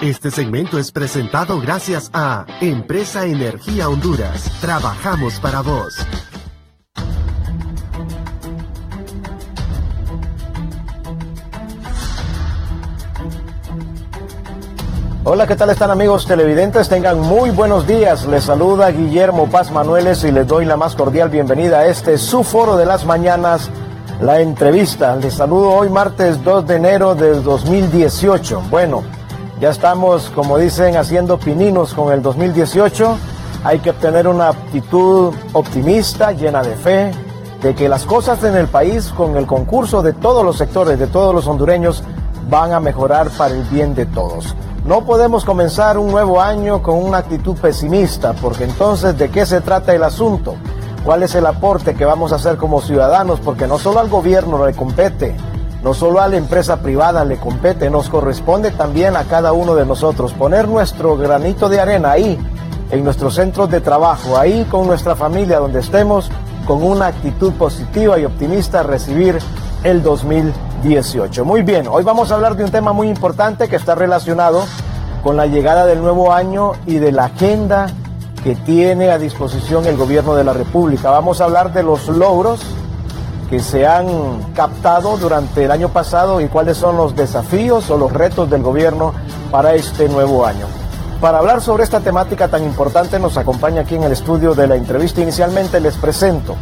Este segmento es presentado gracias a Empresa Energía Honduras. Trabajamos para vos. Hola, ¿qué tal están amigos televidentes? Tengan muy buenos días. Les saluda Guillermo Paz Manueles y les doy la más cordial bienvenida a este su foro de las mañanas, la entrevista. Les saludo hoy martes 2 de enero del 2018. Bueno, ya estamos, como dicen, haciendo pininos con el 2018. Hay que obtener una actitud optimista, llena de fe, de que las cosas en el país, con el concurso de todos los sectores, de todos los hondureños, van a mejorar para el bien de todos. No podemos comenzar un nuevo año con una actitud pesimista, porque entonces, ¿de qué se trata el asunto? ¿Cuál es el aporte que vamos a hacer como ciudadanos? Porque no solo al gobierno le compete, no solo a la empresa privada le compete, nos corresponde también a cada uno de nosotros poner nuestro granito de arena ahí, en nuestros centros de trabajo, ahí con nuestra familia, donde estemos, con una actitud positiva y optimista a recibir el 2018. Muy bien, hoy vamos a hablar de un tema muy importante que está relacionado con la llegada del nuevo año y de la agenda que tiene a disposición el gobierno de la República. Vamos a hablar de los logros que se han captado durante el año pasado y cuáles son los desafíos o los retos del gobierno para este nuevo año. Para hablar sobre esta temática tan importante nos acompaña aquí en el estudio de la entrevista. Inicialmente les presento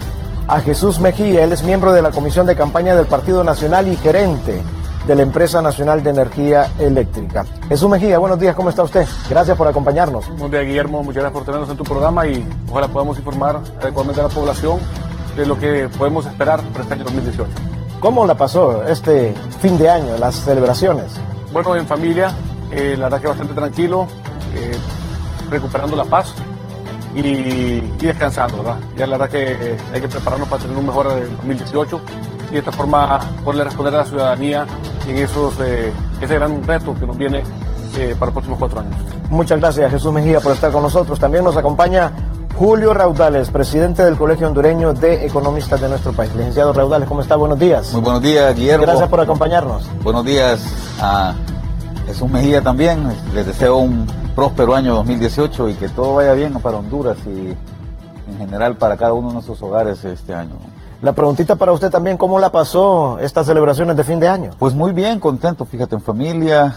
a Jesús Mejía. Él es miembro de la Comisión de Campaña del Partido Nacional y gerente de la Empresa Nacional de Energía Eléctrica. Jesús Mejía, buenos días, ¿cómo está usted? Gracias por acompañarnos. Buen día, Guillermo, muchas gracias por tenernos en tu programa y ojalá podamos informar adecuadamente a la población de lo que podemos esperar para este año 2018. ¿Cómo la pasó este fin de año, las celebraciones? Bueno, en familia, la verdad que bastante tranquilo, recuperando la paz y descansando, ¿verdad? Ya la verdad que hay que prepararnos para tener un mejor 2018 y de esta forma poderle responder a la ciudadanía en ese gran reto que nos viene para los próximos 4 años. Muchas gracias, Jesús Mejía, por estar con nosotros. También nos acompaña Julio Raudales, presidente del Colegio Hondureño de Economistas de nuestro país. Licenciado Raudales, ¿cómo está? Buenos días. Muy buenos días, Guillermo. Gracias por acompañarnos. Buenos días a Jesús Mejía también. Les deseo un próspero año 2018 y que todo vaya bien para Honduras y en general para cada uno de nuestros hogares este año. La preguntita para usted también, ¿cómo la pasó estas celebraciones de fin de año? Pues muy bien, contento, fíjate, en familia,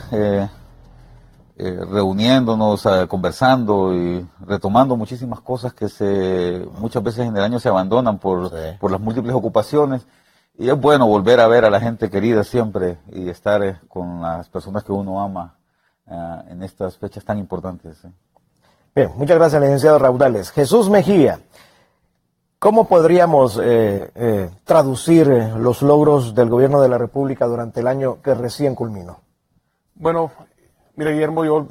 reuniéndonos, conversando y retomando muchísimas cosas que muchas veces en el año se abandonan por las múltiples ocupaciones. Y es bueno volver a ver a la gente querida siempre y estar con las personas que uno ama en estas fechas tan importantes. Bien, muchas gracias, licenciado Raudales. Jesús Mejía, ¿cómo podríamos traducir los logros del gobierno de la República durante el año que recién culminó? Bueno, mira, Guillermo, yo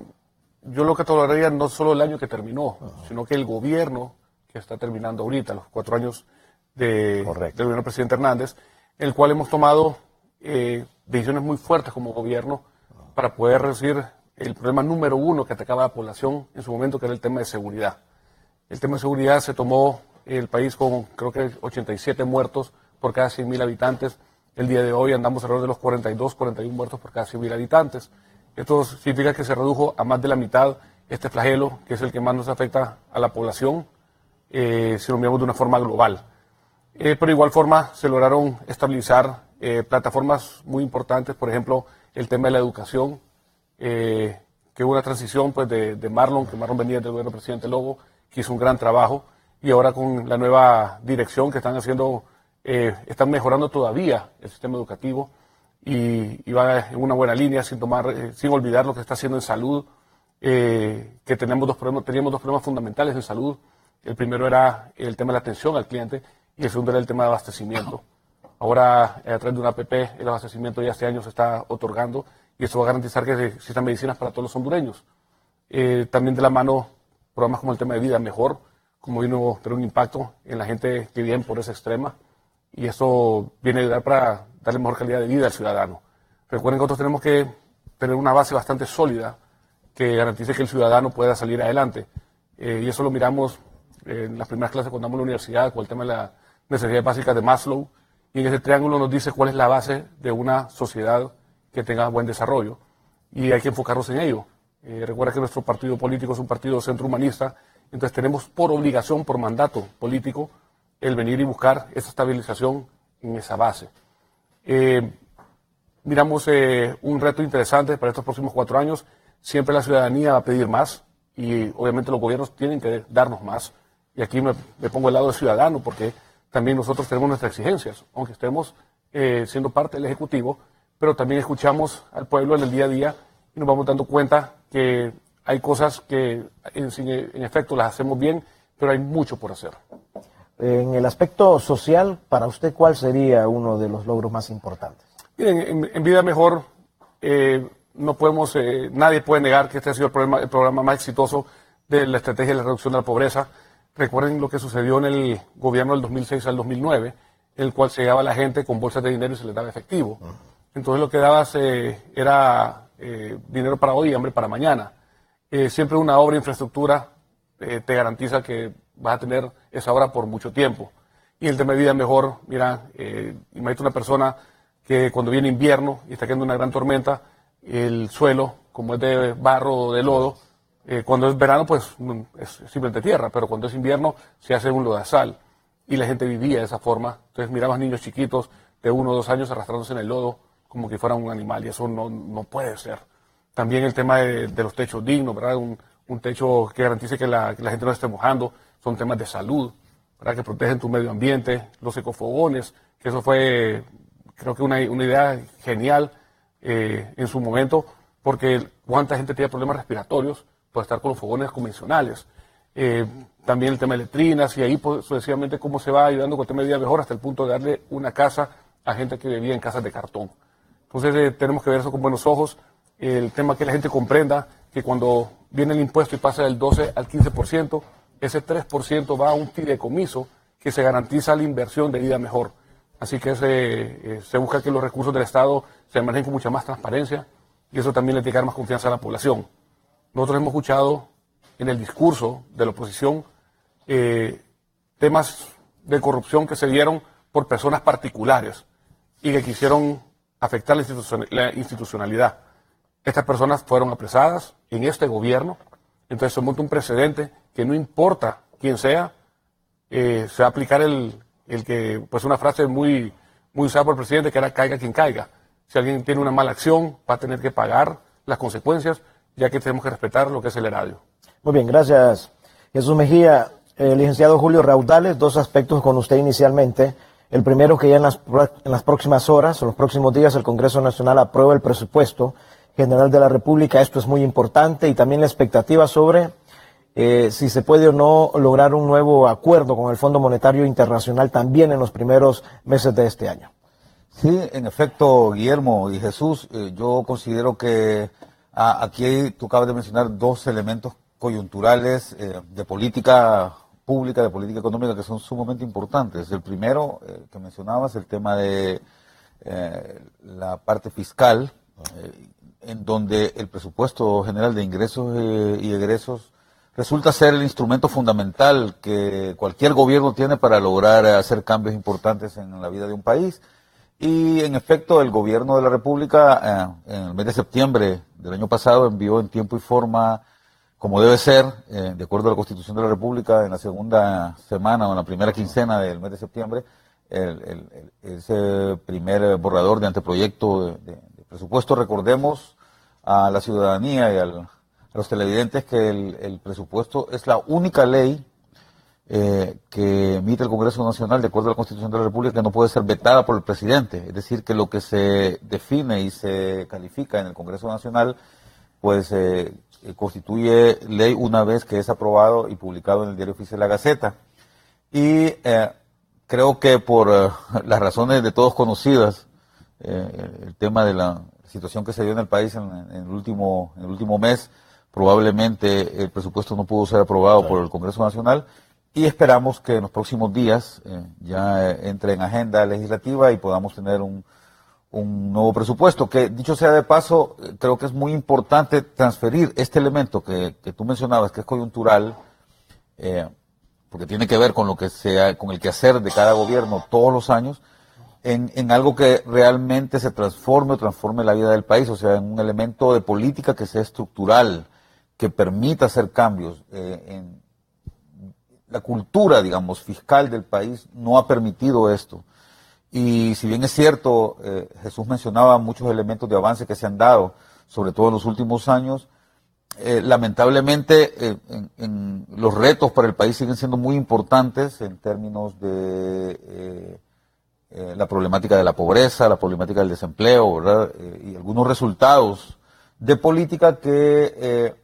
lo que toleraría no solo el año que terminó, sino que el gobierno que está terminando ahorita, los 4 años del gobierno del presidente Hernández, en el cual hemos tomado decisiones muy fuertes como gobierno para poder reducir el problema número 1 que atacaba a la población en su momento, que era el tema de seguridad. El tema de seguridad se tomó el país con, creo que 87 muertos por cada 100.000 habitantes. El día de hoy andamos alrededor de los 42, 41 muertos por cada 100.000 habitantes. Esto significa que se redujo a más de la mitad este flagelo, que es el que más nos afecta a la población, si lo miramos de una forma global. Pero de igual forma se lograron estabilizar plataformas muy importantes, por ejemplo, el tema de la educación, que hubo una transición pues, de Marlon, que Marlon venía del gobierno del presidente Lobo, que hizo un gran trabajo, y ahora con la nueva dirección que están haciendo, están mejorando todavía el sistema educativo y va en una buena línea, sin olvidar lo que está haciendo en salud, que teníamos dos problemas fundamentales en salud. El primero era el tema de la atención al cliente y el segundo era el tema de abastecimiento. Ahora, a través de una APP, el abastecimiento ya este año se está otorgando y eso va a garantizar que existan medicinas para todos los hondureños. También de la mano, programas como el tema de Vida Mejor, como vino a tener un impacto en la gente que vive en pobreza extrema y eso viene a ayudar para darle mejor calidad de vida al ciudadano. Recuerden que nosotros tenemos que tener una base bastante sólida que garantice que el ciudadano pueda salir adelante. Y eso lo miramos en las primeras clases cuando damos en la universidad, con el tema de las necesidades básicas de Maslow. Y en ese triángulo nos dice cuál es la base de una sociedad que tenga buen desarrollo. Y hay que enfocarnos en ello. Recuerda que nuestro partido político es un partido centro humanista, entonces tenemos por obligación, por mandato político, el venir y buscar esa estabilización en esa base. Miramos un reto interesante para estos próximos 4 años. Siempre la ciudadanía va a pedir más y obviamente los gobiernos tienen que darnos más. Y aquí me pongo del lado del ciudadano porque también nosotros tenemos nuestras exigencias, aunque estemos siendo parte del Ejecutivo, pero también escuchamos al pueblo en el día a día y nos vamos dando cuenta que hay cosas que en efecto las hacemos bien, pero hay mucho por hacer. En el aspecto social, para usted, ¿cuál sería uno de los logros más importantes? Miren, en Vida Mejor no podemos, nadie puede negar que este ha sido el programa más exitoso de la estrategia de la reducción de la pobreza. Recuerden lo que sucedió en el gobierno del 2006 al 2009, en el cual se llegaba la gente con bolsas de dinero y se les daba efectivo. Entonces lo que dabas era dinero para hoy y hambre para mañana. Siempre una obra de infraestructura te garantiza que vas a tener esa obra por mucho tiempo. Y el tema de Vida Mejor, mira, imagínate una persona que cuando viene invierno y está cayendo una gran tormenta, el suelo, como es de barro o de lodo, cuando es verano pues es simplemente tierra, pero cuando es invierno se hace un lodazal. Y la gente vivía de esa forma. Entonces mirabas niños chiquitos de 1 o 2 años arrastrándose en el lodo como que fueran un animal, y eso no puede ser. También el tema de los techos dignos, ¿verdad? Un techo que garantice que la gente no esté mojando. Son temas de salud, ¿verdad? Que protegen tu medio ambiente, los ecofogones, que eso fue, creo que una idea genial en su momento, porque cuánta gente tenía problemas respiratorios por estar con los fogones convencionales. También el tema de letrinas, y ahí sucesivamente cómo se va ayudando con el tema de Vida Mejor hasta el punto de darle una casa a gente que vivía en casas de cartón. Entonces tenemos que ver eso con buenos ojos. El tema que la gente comprenda que cuando viene el impuesto y pasa del 12 al 15%, ese 3% va a un fideicomiso que se garantiza la inversión de Vida Mejor. Así que se busca que los recursos del Estado se manejen con mucha más transparencia y eso también le tiene que dar más confianza a la población. Nosotros hemos escuchado en el discurso de la oposición temas de corrupción que se dieron por personas particulares y que quisieron afectar la institucionalidad. Estas personas fueron apresadas en este gobierno, entonces se monta un precedente que no importa quién sea, se va a aplicar el que, pues una frase muy usada por el presidente, que era caiga quien caiga. Si alguien tiene una mala acción, va a tener que pagar las consecuencias, ya que tenemos que respetar lo que es el erario. Muy bien, gracias. Jesús Mejía, licenciado Julio Raudales, 2 aspectos con usted inicialmente. El primero, que ya en las próximas horas o los próximos días el Congreso Nacional aprueba el presupuesto general de la República. Esto es muy importante, y también la expectativa sobre si se puede o no lograr un nuevo acuerdo con el Fondo Monetario Internacional también en los primeros meses de este año. Sí, en efecto, Guillermo y Jesús, yo considero que aquí tú acabas de mencionar 2 elementos coyunturales de política pública, de política económica, que son sumamente importantes. El primero que mencionabas, el tema de la parte fiscal, en donde el presupuesto general de ingresos y egresos resulta ser el instrumento fundamental que cualquier gobierno tiene para lograr hacer cambios importantes en la vida de un país. Y en efecto, el gobierno de la República en el mes de septiembre del año pasado envió en tiempo y forma, como debe ser, de acuerdo a la Constitución de la República, en la segunda semana o en la primera quincena del mes de septiembre, ese primer borrador de anteproyecto de presupuesto. Recordemos a la ciudadanía y a los televidentes que el presupuesto es la única ley que emite el Congreso Nacional de acuerdo a la Constitución de la República, que no puede ser vetada por el presidente. Es decir, que lo que se define y se califica en el Congreso Nacional pues constituye ley una vez que es aprobado y publicado en el Diario Oficial de la Gaceta. Y creo que por las razones de todos conocidas, el tema de la situación que se dio en el país en el último mes, probablemente el presupuesto no pudo ser aprobado por el Congreso Nacional, y esperamos que en los próximos días ya entre en agenda legislativa y podamos tener un nuevo presupuesto, que dicho sea de paso, creo que es muy importante transferir este elemento que tú mencionabas, que es coyuntural, porque tiene que ver con con el quehacer de cada gobierno todos los años, en algo que realmente se transforme la vida del país, o sea, en un elemento de política que sea estructural, que permita hacer cambios en la cultura, digamos, fiscal del país, no ha permitido esto. Y si bien es cierto, Jesús mencionaba muchos elementos de avance que se han dado, sobre todo en los últimos años, lamentablemente en los retos para el país siguen siendo muy importantes en términos de la problemática de la pobreza, la problemática del desempleo, ¿verdad? Y algunos resultados de política que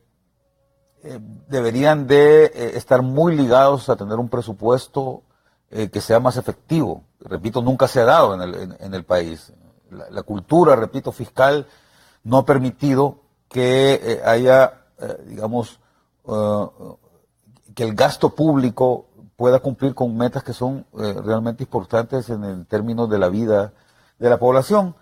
deberían de estar muy ligados a tener un presupuesto que sea más efectivo. Repito, nunca se ha dado en el país. La cultura, repito, fiscal no ha permitido que haya, digamos, que el gasto público pueda cumplir con metas que son realmente importantes en el término de la vida de la población.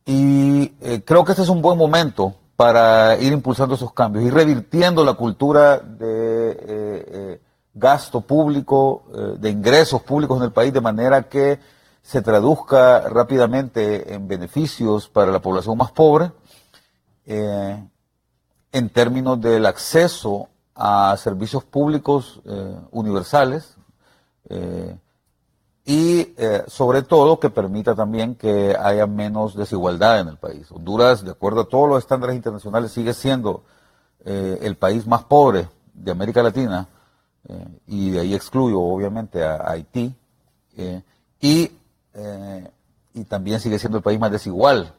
Y creo que este es un buen momento para ir impulsando esos cambios y revirtiendo la cultura de gasto público, de ingresos públicos en el país, de manera que se traduzca rápidamente en beneficios para la población más pobre, en términos del acceso a servicios públicos universales, y sobre todo que permita también que haya menos desigualdad en el país. Honduras, de acuerdo a todos los estándares internacionales, sigue siendo el país más pobre de América Latina, y de ahí excluyo obviamente a Haití, y también sigue siendo el país más desigual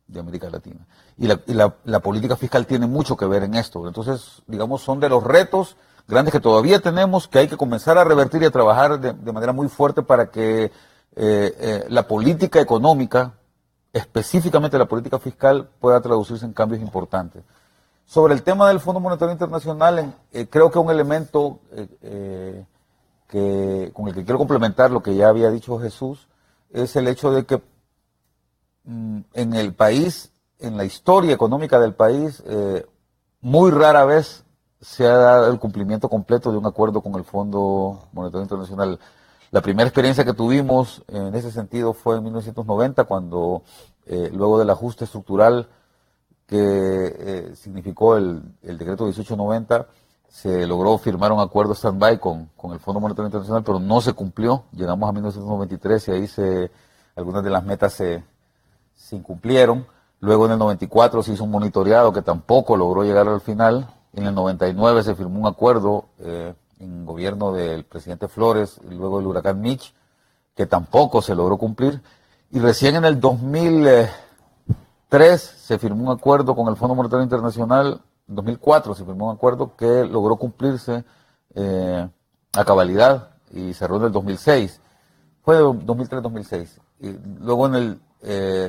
de América Latina. Y la política fiscal tiene mucho que ver en esto. Entonces, digamos, son de los retos grandes que todavía tenemos, que hay que comenzar a revertir y a trabajar de manera muy fuerte para que la política económica, específicamente la política fiscal, pueda traducirse en cambios importantes. Sobre el tema del Fondo Monetario Internacional, creo que un elemento con el que quiero complementar lo que ya había dicho Jesús, es el hecho de que en el país, en la historia económica del país, muy rara vez se ha dado el cumplimiento completo de un acuerdo con el Fondo Monetario Internacional. La primera experiencia que tuvimos en ese sentido fue en 1990, cuando luego del ajuste estructural que significó el decreto 1890, se logró firmar un acuerdo stand-by con el Fondo Monetario Internacional, pero no se cumplió. Llegamos a 1993 y ahí algunas de las metas se incumplieron. Luego en el 94 se hizo un monitoreado que tampoco logró llegar al final. En el 99 se firmó un acuerdo en gobierno del presidente Flores y luego del huracán Mitch, que tampoco se logró cumplir. Y recién en el 2003 se firmó un acuerdo con el Fondo Monetario Internacional. En 2004 se firmó un acuerdo que logró cumplirse a cabalidad y cerró en el 2006. Fue 2003-2006. Y luego en el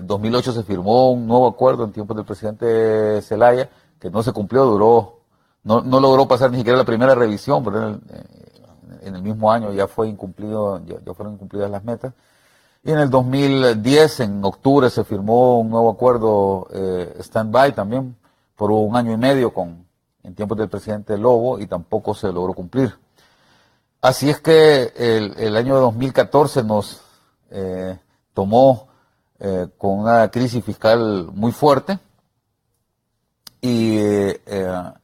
2008 se firmó un nuevo acuerdo en tiempos del presidente Zelaya, que no se cumplió, no logró pasar ni siquiera la primera revisión, pero en el mismo año ya fue incumplido, ya fueron incumplidas las metas. Y en el 2010, en octubre, se firmó un nuevo acuerdo stand-by también por un año y medio en tiempos del presidente Lobo, y tampoco se logró cumplir. Así es que el año 2014 nos tomó con una crisis fiscal muy fuerte, y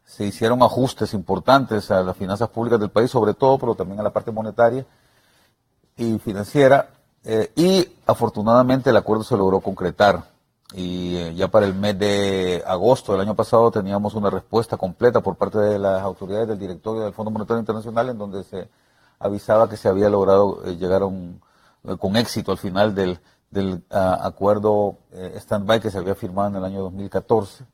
se hicieron ajustes importantes a las finanzas públicas del país, sobre todo, pero también a la parte monetaria y financiera, y afortunadamente el acuerdo se logró concretar. Y ya para el mes de agosto del año pasado teníamos una respuesta completa por parte de las autoridades del directorio del Fondo Monetario Internacional, en donde se avisaba que se había logrado llegar con éxito al final del acuerdo stand-by que se había firmado en el año 2014.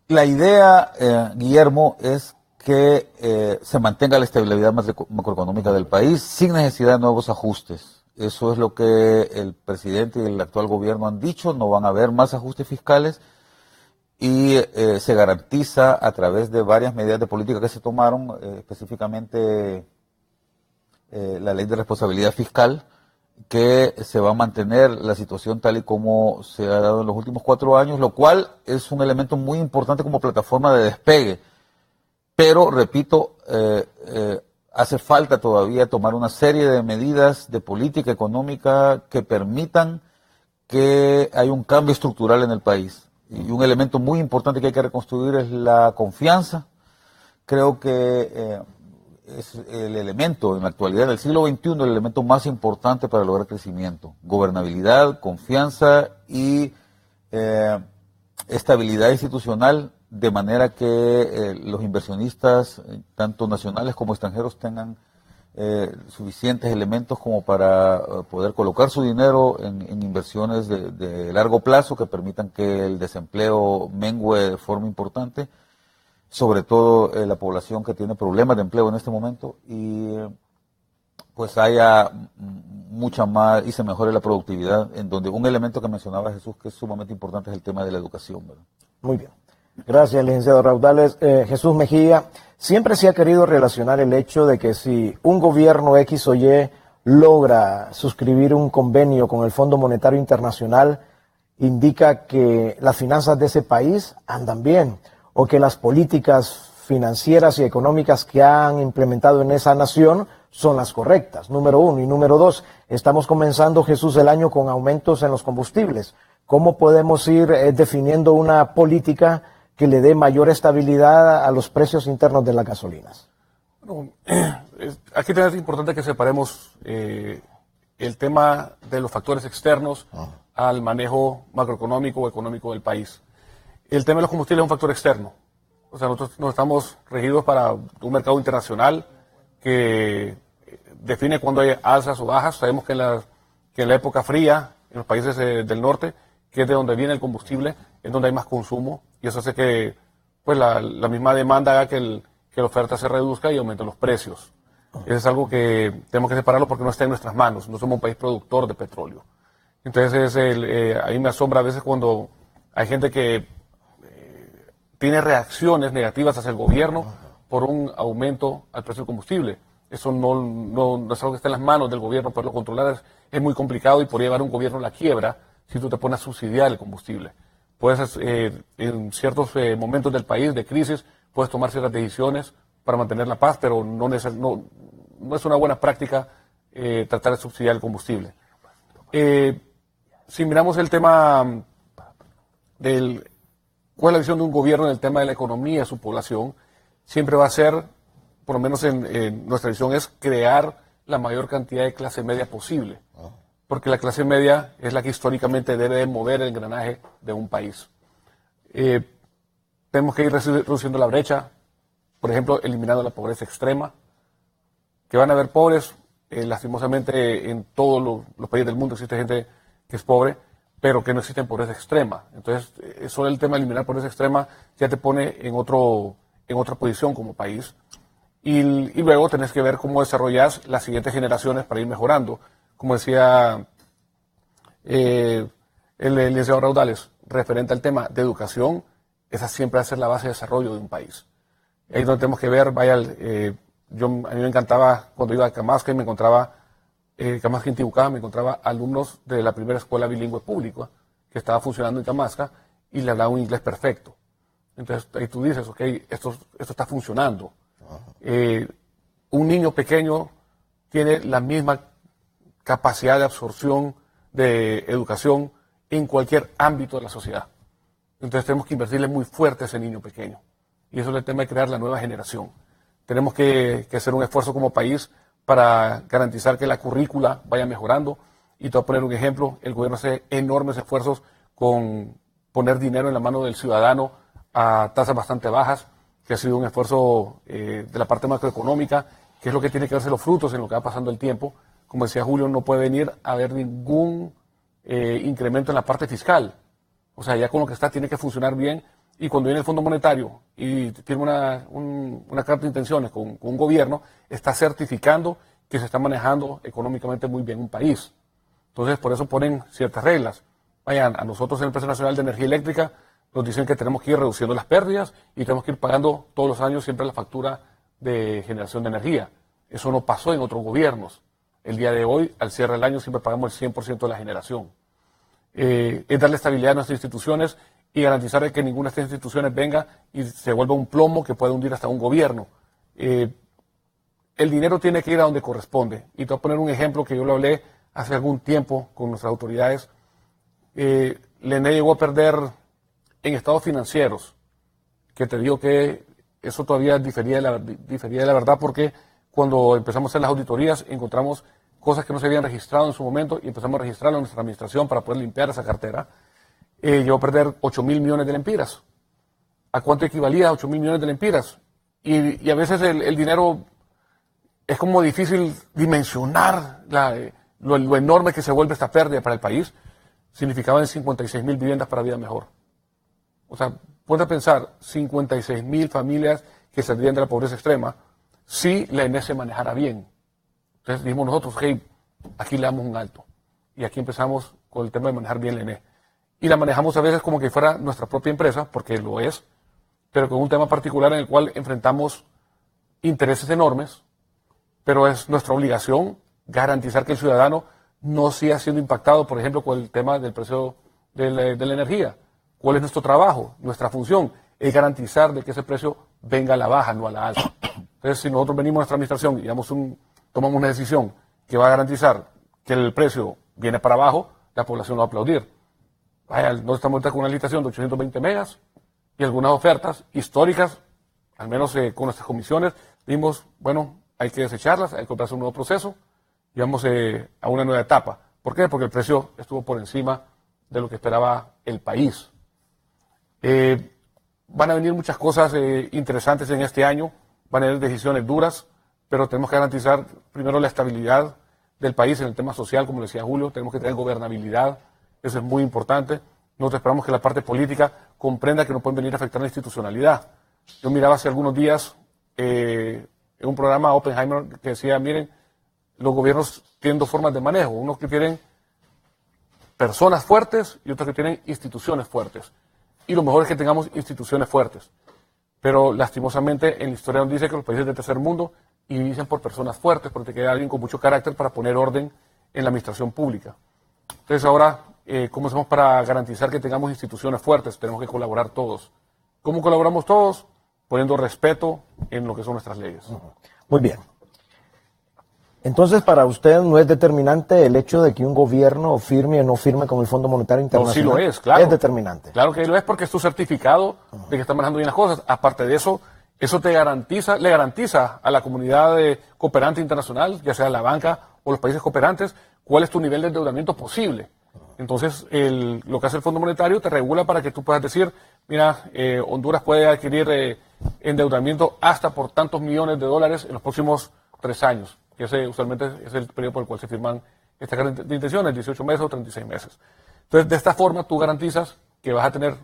La idea, Guillermo, es que se mantenga la estabilidad macroeconómica del país sin necesidad de nuevos ajustes. Eso es lo que el presidente y el actual gobierno han dicho. No van a haber más ajustes fiscales, y se garantiza a través de varias medidas de política que se tomaron, específicamente la ley de responsabilidad fiscal, que se va a mantener la situación tal y como se ha dado en los últimos 4 años, lo cual es un elemento muy importante como plataforma de despegue. Pero, repito, hace falta todavía tomar una serie de medidas de política económica que permitan que haya un cambio estructural en el país. Y un elemento muy importante que hay que reconstruir es la confianza. Creo que es el elemento, en la actualidad del siglo XXI, el elemento más importante para lograr crecimiento. Gobernabilidad, confianza y estabilidad institucional, de manera que los inversionistas, tanto nacionales como extranjeros, tengan suficientes elementos como para poder colocar su dinero en inversiones de largo plazo que permitan que el desempleo mengue de forma importante, sobre todo la población que tiene problemas de empleo en este momento, y pues haya mucha más y se mejore la productividad, en donde un elemento que mencionaba Jesús que es sumamente importante es el tema de la educación, ¿verdad? Muy bien. Gracias, licenciado Raudales. Jesús Mejía, siempre se ha querido relacionar el hecho de que si un gobierno X o Y logra suscribir un convenio con el Fondo Monetario Internacional, indica que las finanzas de ese país andan bien, o que las políticas financieras y económicas que han implementado en esa nación son las correctas, número uno. Y número dos, estamos comenzando, Jesús, el año con aumentos en los combustibles. ¿Cómo podemos ir definiendo una política que le dé mayor estabilidad a los precios internos de las gasolinas? Bueno, aquí también es importante que separemos el tema de los factores externos al manejo macroeconómico o económico del país. El tema de los combustibles es un factor externo. O sea, nosotros no estamos regidos para un mercado internacional que define cuándo hay alzas o bajas. Sabemos que en la época fría, en los países del norte, que es de donde viene el combustible, es donde hay más consumo, y eso hace que pues la misma demanda haga que la oferta se reduzca y aumenten los precios. Eso es algo que tenemos que separarlo porque no está en nuestras manos. No somos un país productor de petróleo. Entonces, a mí me asombra a veces cuando hay gente que tiene reacciones negativas hacia el gobierno por un aumento al precio del combustible. Eso no es algo que está en las manos del gobierno, poderlo controlar es muy complicado y podría llevar a un gobierno a la quiebra si tú te pones a subsidiar el combustible. Puedes, en ciertos momentos del país de crisis, puedes tomar ciertas decisiones para mantener la paz, pero no es una buena práctica tratar de subsidiar el combustible. Si miramos el tema del cuál es la visión de un gobierno en el tema de la economía de su población, siempre va a ser, por lo menos en nuestra visión, es crear la mayor cantidad de clase media posible. Porque la clase media es la que históricamente debe mover el engranaje de un país. Tenemos que ir reduciendo la brecha, por ejemplo, eliminando la pobreza extrema, que van a haber pobres, lastimosamente en todos los países del mundo existe gente que es pobre, pero que no existe pobreza extrema. Entonces, solo el tema de eliminar pobreza extrema ya te pone en otra posición como país. Y luego tenés que ver cómo desarrollas las siguientes generaciones para ir mejorando. Como decía el licenciado Raudales, referente al tema de educación, esa siempre va a ser la base de desarrollo de un país. Ahí es donde tenemos que ver, a mí me encantaba cuando iba a Camasca y me encontraba, Camasca Intibucá, me encontraba alumnos de la primera escuela bilingüe pública que estaba funcionando en Camasca y le hablaba un inglés perfecto. Entonces ahí tú dices, ok, esto está funcionando. Un niño pequeño tiene la misma capacidad de absorción de educación en cualquier ámbito de la sociedad. Entonces tenemos que invertirle muy fuerte a ese niño pequeño. Y eso es el tema de crear la nueva generación. Tenemos que hacer un esfuerzo como país para garantizar que la currícula vaya mejorando. Y te voy a poner un ejemplo, el gobierno hace enormes esfuerzos con poner dinero en la mano del ciudadano a tasas bastante bajas, que ha sido un esfuerzo de la parte macroeconómica, que es lo que tiene que darse los frutos en lo que va pasando el tiempo. Como decía Julio, no puede venir a haber ningún incremento en la parte fiscal. O sea, ya con lo que está tiene que funcionar bien. Y cuando viene el Fondo Monetario y tiene una carta de intenciones con un gobierno, está certificando que se está manejando económicamente muy bien un país. Entonces, por eso ponen ciertas reglas. Vayan, a nosotros en la Empresa Nacional de Energía Eléctrica nos dicen que tenemos que ir reduciendo las pérdidas y tenemos que ir pagando todos los años siempre la factura de generación de energía. Eso no pasó en otros gobiernos. El día de hoy, al cierre del año, siempre pagamos el 100% de la generación. Es darle estabilidad a nuestras instituciones y garantizar que ninguna de estas instituciones venga y se vuelva un plomo que pueda hundir hasta un gobierno. El dinero tiene que ir a donde corresponde. Y te voy a poner un ejemplo que yo lo hablé hace algún tiempo con nuestras autoridades. Lene llegó a perder en estados financieros, que te digo que eso todavía difería de la verdad, porque cuando empezamos a hacer las auditorías encontramos cosas que no se habían registrado en su momento y empezamos a registrarlo en nuestra administración para poder limpiar esa cartera. Llegó a perder 8.000 millones de lempiras. ¿A cuánto equivalía 8.000 millones de lempiras? Y a veces el dinero es como difícil dimensionar lo enorme que se vuelve esta pérdida para el país. Significaban 56.000 viviendas para vida mejor. O sea, ponte a pensar, 56.000 familias que saldrían de la pobreza extrema si la ENE se manejara bien. Entonces dijimos nosotros, hey, aquí le damos un alto. Y aquí empezamos con el tema de manejar bien la ENE. Y la manejamos a veces como que fuera nuestra propia empresa, porque lo es, pero con un tema particular en el cual enfrentamos intereses enormes, pero es nuestra obligación garantizar que el ciudadano no siga siendo impactado, por ejemplo, con el tema del precio de la energía. ¿Cuál es nuestro trabajo? Nuestra función es garantizar de que ese precio venga a la baja, no a la alta. Entonces, si nosotros venimos a nuestra administración y tomamos una decisión que va a garantizar que el precio viene para abajo, la población lo va a aplaudir. Vaya, nosotros estamos ahorita con una licitación de 820 megas y algunas ofertas históricas, al menos con nuestras comisiones, dimos, bueno, hay que desecharlas, hay que hacer un nuevo proceso y vamos a una nueva etapa. ¿Por qué? Porque el precio estuvo por encima de lo que esperaba el país. Van a venir muchas cosas interesantes en este año, van a haber decisiones duras, pero tenemos que garantizar primero la estabilidad del país en el tema social, como decía Julio, tenemos que tener gobernabilidad, eso es muy importante. Nosotros esperamos que la parte política comprenda que no pueden venir a afectar la institucionalidad. Yo miraba hace algunos días en un programa Oppenheimer que decía, miren, los gobiernos tienen dos formas de manejo, unos que tienen personas fuertes y otros que tienen instituciones fuertes. Y lo mejor es que tengamos instituciones fuertes. Pero lastimosamente en la historia nos dice que los países del tercer mundo inician por personas fuertes, porque queda alguien con mucho carácter para poner orden en la administración pública. Entonces ahora, ¿cómo hacemos para garantizar que tengamos instituciones fuertes? Tenemos que colaborar todos. ¿Cómo colaboramos todos? Poniendo respeto en lo que son nuestras leyes. Muy bien. Entonces, para usted no es determinante el hecho de que un gobierno firme o no firme con el Fondo Monetario Internacional. No, sí lo es, claro. Es determinante. Claro que lo es porque es tu certificado de que estás manejando bien las cosas. Aparte de eso, eso te garantiza, le garantiza a la comunidad cooperante internacional, ya sea la banca o los países cooperantes, cuál es tu nivel de endeudamiento posible. Entonces, lo que hace el Fondo Monetario te regula para que tú puedas decir, mira, Honduras puede adquirir endeudamiento hasta por tantos millones de dólares en los próximos 3 años. Que ese usualmente es el periodo por el cual se firman estas cartas de intenciones, 18 meses o 36 meses. Entonces, de esta forma tú garantizas que vas a tener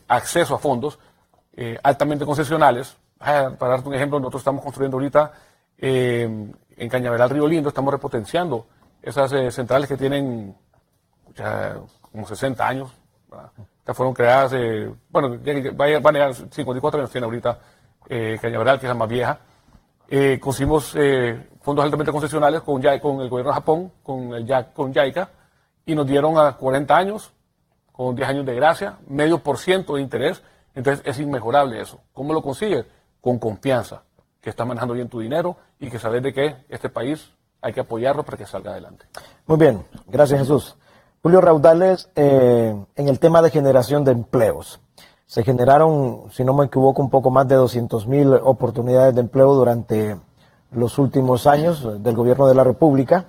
acceso a fondos altamente concesionales. Para darte un ejemplo, nosotros estamos construyendo ahorita en Cañaveral, Río Lindo, estamos repotenciando esas centrales que tienen ya como 60 años. Estas fueron creadas, bueno, van a llegar 54 años, tiene ahorita Cañaveral, que es la más vieja. Conseguimos fondos altamente concesionales con el gobierno de Japón, con JICA, y nos dieron a 40 años, con 10 años de gracia, 0,5% de interés. Entonces es inmejorable eso. ¿Cómo lo consigues? Con confianza, que estás manejando bien tu dinero y que sabes de que este país hay que apoyarlo para que salga adelante. Muy bien, gracias Jesús. Julio Raudales, en el tema de generación de empleos. Se generaron, si no me equivoco, un poco más de 200,000 oportunidades de empleo durante los últimos años del gobierno de la República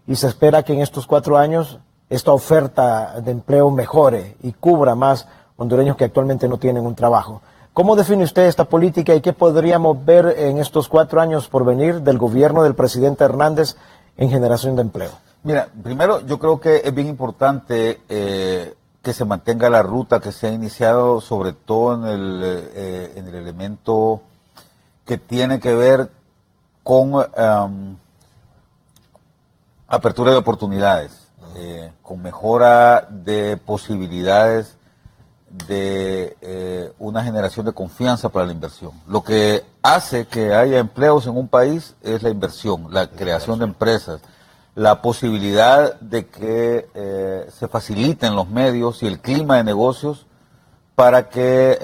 y se espera que en estos 4 años esta oferta de empleo mejore y cubra más hondureños que actualmente no tienen un trabajo. ¿Cómo define usted esta política y qué podríamos ver en estos 4 años por venir del gobierno del presidente Hernández en generación de empleo? Mira, primero yo creo que es bien importante que se mantenga la ruta que se ha iniciado, sobre todo en el elemento que tiene que ver con apertura de oportunidades, con mejora de posibilidades de una generación de confianza para la inversión. Lo que hace que haya empleos en un país es la inversión, la creación de empresas, la posibilidad de que se faciliten los medios y el clima de negocios para que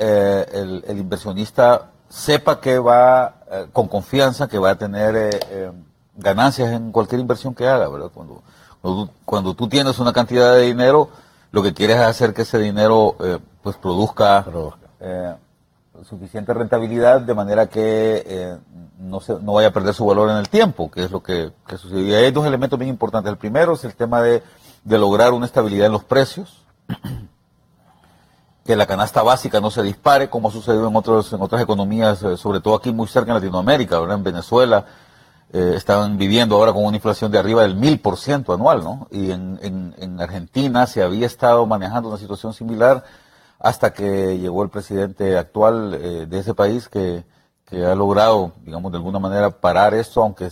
el inversionista sepa que va con confianza, que va a tener ganancias en cualquier inversión que haga, ¿verdad? Cuando tú tienes una cantidad de dinero, lo que quieres es hacer que ese dinero pues produzca suficiente rentabilidad de manera que no vaya a perder su valor en el tiempo, que es lo que sucedió. Y hay dos elementos bien importantes. El primero es el tema de lograr una estabilidad en los precios, que la canasta básica no se dispare, como ha sucedido en otras economías, sobre todo aquí muy cerca en Latinoamérica, ¿verdad? En Venezuela estaban viviendo ahora con una inflación de arriba del 1000% anual, ¿no? Y en Argentina se había estado manejando una situación similar hasta que llegó el presidente actual de ese país que ha logrado, digamos, de alguna manera parar esto, aunque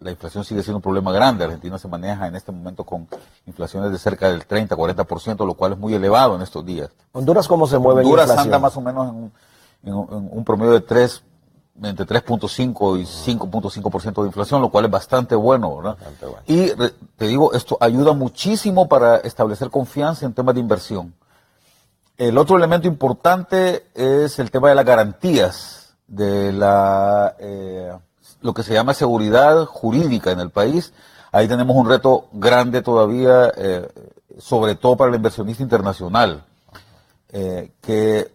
la inflación sigue siendo un problema grande. Argentina se maneja en este momento con inflaciones de cerca del 30-40%, lo cual es muy elevado en estos días. ¿Honduras cómo se mueve en inflación? Honduras anda más o menos en un promedio de entre 3.5 y 5.5% de inflación, lo cual es bastante bueno, ¿verdad? Bastante bueno. Y te digo, esto ayuda muchísimo para establecer confianza en temas de inversión. El otro elemento importante es el tema de las garantías, de lo que se llama seguridad jurídica en el país. Ahí tenemos un reto grande todavía, sobre todo para el inversionista internacional, que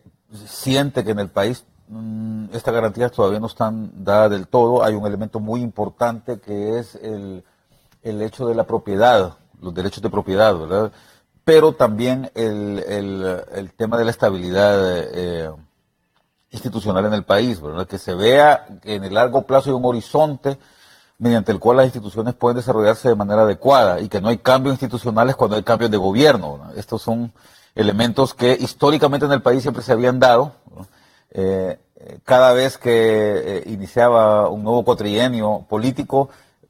siente que en el país estas garantías todavía no están dadas del todo. Hay un elemento muy importante que es el hecho de la propiedad, los derechos de propiedad, ¿verdad? Pero también el tema de la estabilidad institucional en el país, ¿verdad? Que se vea que en el largo plazo hay un horizonte mediante el cual las instituciones pueden desarrollarse de manera adecuada y que no hay cambios institucionales cuando hay cambios de gobierno, ¿no? Estos son elementos que históricamente en el país siempre se habían dado, ¿no? Cada vez que iniciaba un nuevo cuatrienio político,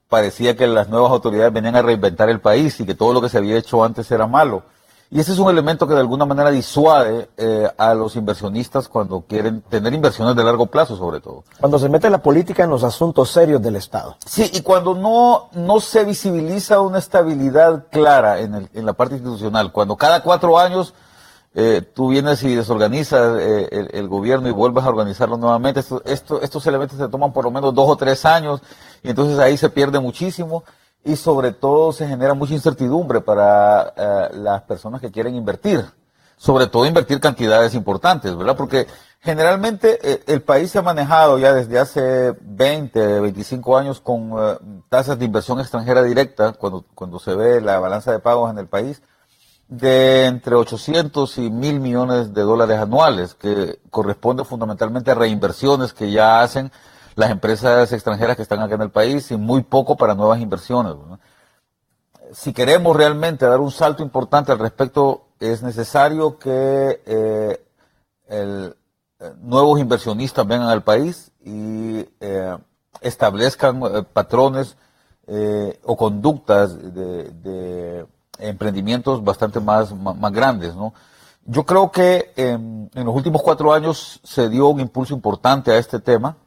parecía que las nuevas autoridades venían a reinventar el país y que todo lo que se había hecho antes era malo. Y ese es un elemento que de alguna manera disuade a los inversionistas cuando quieren tener inversiones de largo plazo, sobre todo. Cuando se mete la política en los asuntos serios del Estado. Sí, y cuando no se visibiliza una estabilidad clara en la parte institucional, cuando cada 4 años tú vienes y desorganizas el gobierno y vuelves a organizarlo nuevamente, estos elementos se toman por lo menos 2 o 3 años, y entonces ahí se pierde muchísimo. Y sobre todo se genera mucha incertidumbre para las personas que quieren invertir, sobre todo invertir cantidades importantes, ¿verdad? Porque generalmente el país se ha manejado ya desde hace 20, 25 años con tasas de inversión extranjera directa, cuando se ve la balanza de pagos en el país, de entre 800 y 1.000 millones de dólares anuales, que corresponde fundamentalmente a reinversiones que ya hacen las empresas extranjeras que están acá en el país y muy poco para nuevas inversiones, ¿no? Si queremos realmente dar un salto importante al respecto, es necesario que nuevos inversionistas vengan al país y establezcan patrones o conductas de emprendimientos bastante más grandes, ¿no? Yo creo que en los últimos 4 años se dio un impulso importante a este tema.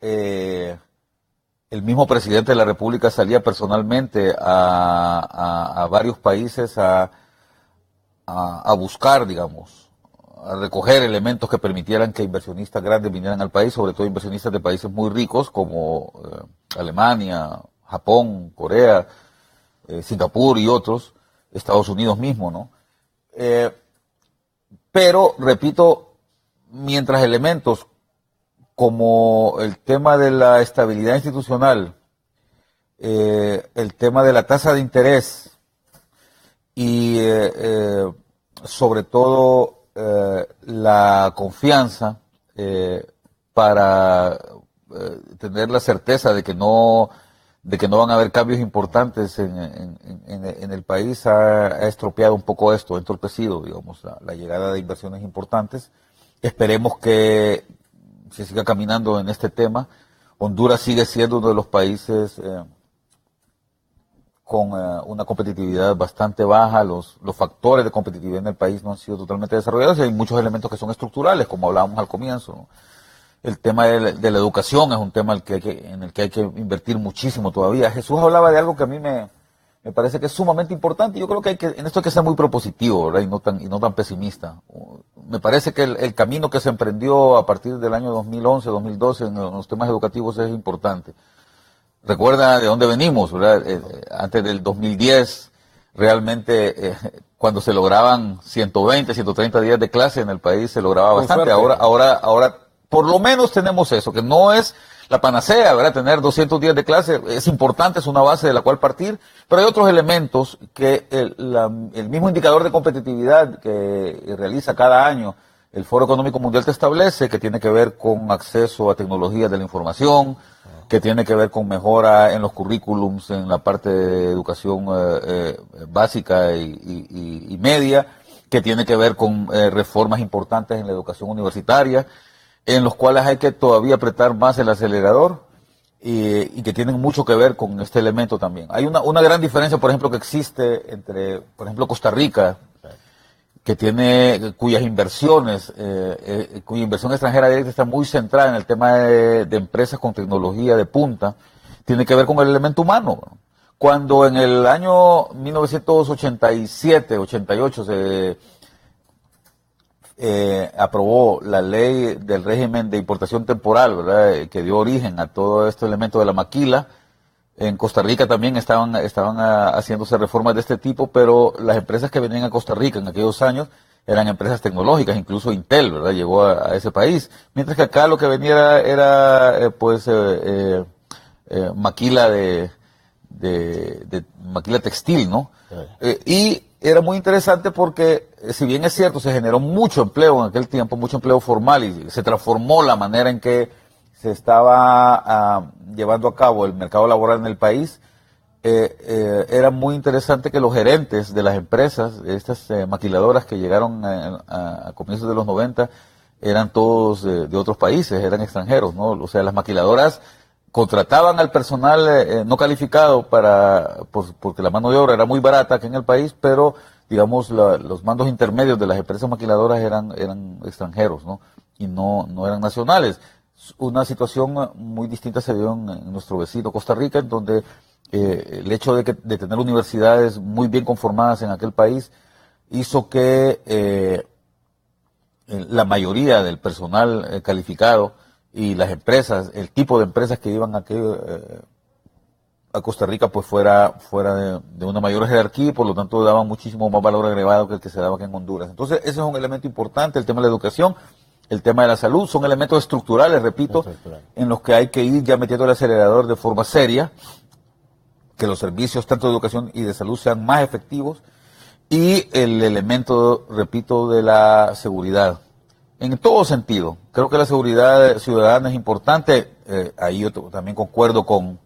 El mismo presidente de la República salía personalmente a varios países a buscar, digamos, a recoger elementos que permitieran que inversionistas grandes vinieran al país, sobre todo inversionistas de países muy ricos como Alemania, Japón, Corea, Singapur y otros, Estados Unidos mismo, ¿no? Pero, repito, mientras elementos como el tema de la estabilidad institucional, el tema de la tasa de interés y sobre todo la confianza para tener la certeza de que no van a haber cambios importantes en el país ha estropeado un poco esto, ha entorpecido, digamos, la llegada de inversiones importantes. Esperemos que se siga caminando en este tema. Honduras sigue siendo uno de los países con una competitividad bastante baja. Los factores de competitividad en el país no han sido totalmente desarrollados y hay muchos elementos que son estructurales, como hablábamos al comienzo, ¿no? El tema de la educación es un tema en el que hay que invertir muchísimo todavía. Jesús hablaba de algo que a mí me parece que es sumamente importante. Yo creo que en esto hay que ser muy propositivo, ¿verdad? Y no tan pesimista. Me parece que el camino que se emprendió a partir del año 2011, 2012 en los temas educativos es importante. Recuerda de dónde venimos, ¿verdad? Antes del 2010 realmente cuando se lograban 120, 130 días de clase en el país se lograba bastante. Ahora, por lo menos tenemos eso, que no es la panacea, ¿verdad? Tener 200 días de clase es importante, es una base de la cual partir, pero hay otros elementos que el mismo indicador de competitividad que realiza cada año el Foro Económico Mundial te establece, que tiene que ver con acceso a tecnologías de la información, que tiene que ver con mejora en los currículums, en la parte de educación básica y media, que tiene que ver con reformas importantes en la educación universitaria, en los cuales hay que todavía apretar más el acelerador y que tienen mucho que ver con este elemento también. Hay una gran diferencia, por ejemplo, que existe entre, por ejemplo, Costa Rica, cuya inversión extranjera directa está muy centrada en el tema de empresas con tecnología de punta, tiene que ver con el elemento humano. Cuando en el año 1987-88 se aprobó la ley del régimen de importación temporal, ¿verdad?, que dio origen a todo este elemento de la maquila, en Costa Rica también estaban haciéndose reformas de este tipo, pero las empresas que venían a Costa Rica en aquellos años eran empresas tecnológicas, incluso Intel, ¿verdad?, llegó a ese país. Mientras que acá lo que venía era maquila de maquila textil, ¿no? Y era muy interesante porque, si bien es cierto, se generó mucho empleo en aquel tiempo, mucho empleo formal, y se transformó la manera en que se estaba llevando a cabo el mercado laboral en el país, era muy interesante que los gerentes de las empresas, estas maquiladoras que llegaron a comienzos de los 90, eran todos de otros países, eran extranjeros, ¿no? O sea, las maquiladoras contrataban al personal no calificado porque la mano de obra era muy barata aquí en el país, pero digamos los mandos intermedios de las empresas maquiladoras eran extranjeros, ¿no? Y no eran nacionales. Una situación muy distinta se dio en nuestro vecino Costa Rica, en donde el hecho de tener universidades muy bien conformadas en aquel país hizo que la mayoría del personal calificado y las empresas, el tipo de empresas que iban a Costa Rica, pues fuera de una mayor jerarquía, y por lo tanto daban muchísimo más valor agregado que el que se daba aquí en Honduras. Entonces, ese es un elemento importante, el tema de la educación. El tema de la salud son elementos estructurales, repito, en los que hay que ir ya metiendo el acelerador de forma seria, que los servicios tanto de educación y de salud sean más efectivos, y el elemento, repito, de la seguridad. En todo sentido, creo que la seguridad ciudadana es importante. Ahí yo también concuerdo con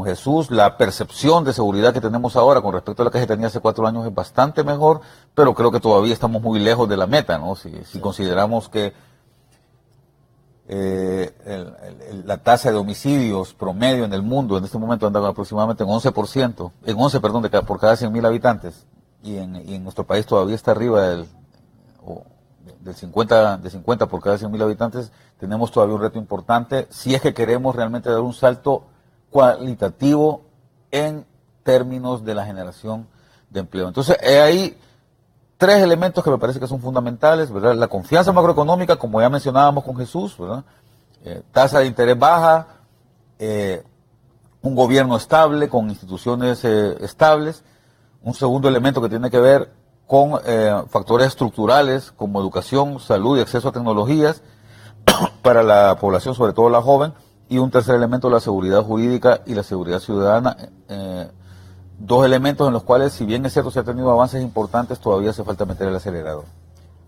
Jesús. La percepción de seguridad que tenemos ahora con respecto a la que se tenía hace 4 años es bastante mejor, pero creo que todavía estamos muy lejos de la meta, ¿no? Si consideramos que la tasa de homicidios promedio en el mundo en este momento anda aproximadamente en 11%, por cada 100.000 habitantes, y en nuestro país todavía está arriba del 50 por cada 100.000 habitantes, tenemos todavía un reto importante si es que queremos realmente dar un salto cualitativo en términos de la generación de empleo. Entonces, hay 3 elementos que me parece que son fundamentales, ¿verdad? La confianza macroeconómica, como ya mencionábamos con Jesús, ¿verdad? Tasa de interés baja, un gobierno estable, con instituciones estables. Un segundo elemento que tiene que ver con factores estructurales como educación, salud y acceso a tecnologías para la población, sobre todo la joven. Y un tercer elemento, la seguridad jurídica y la seguridad ciudadana. 2 elementos en los cuales, si bien es cierto, se han tenido avances importantes, todavía hace falta meter el acelerador.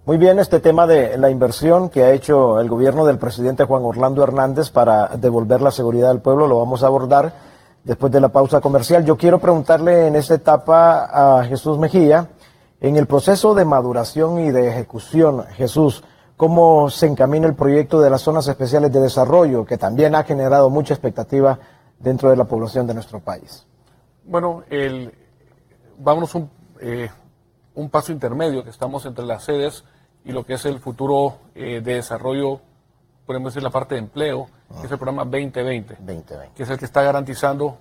Muy bien, este tema de la inversión que ha hecho el gobierno del presidente Juan Orlando Hernández para devolver la seguridad al pueblo, lo vamos a abordar después de la pausa comercial. Yo quiero preguntarle en esta etapa a Jesús Mejía, en el proceso de maduración y de ejecución, Jesús, ¿cómo se encamina el proyecto de las zonas especiales de desarrollo, que también ha generado mucha expectativa dentro de la población de nuestro país? Bueno, vámonos un paso intermedio, que estamos entre las sedes y lo que es el futuro de desarrollo, podemos decir la parte de empleo, que es el programa 2020, que es el que está garantizando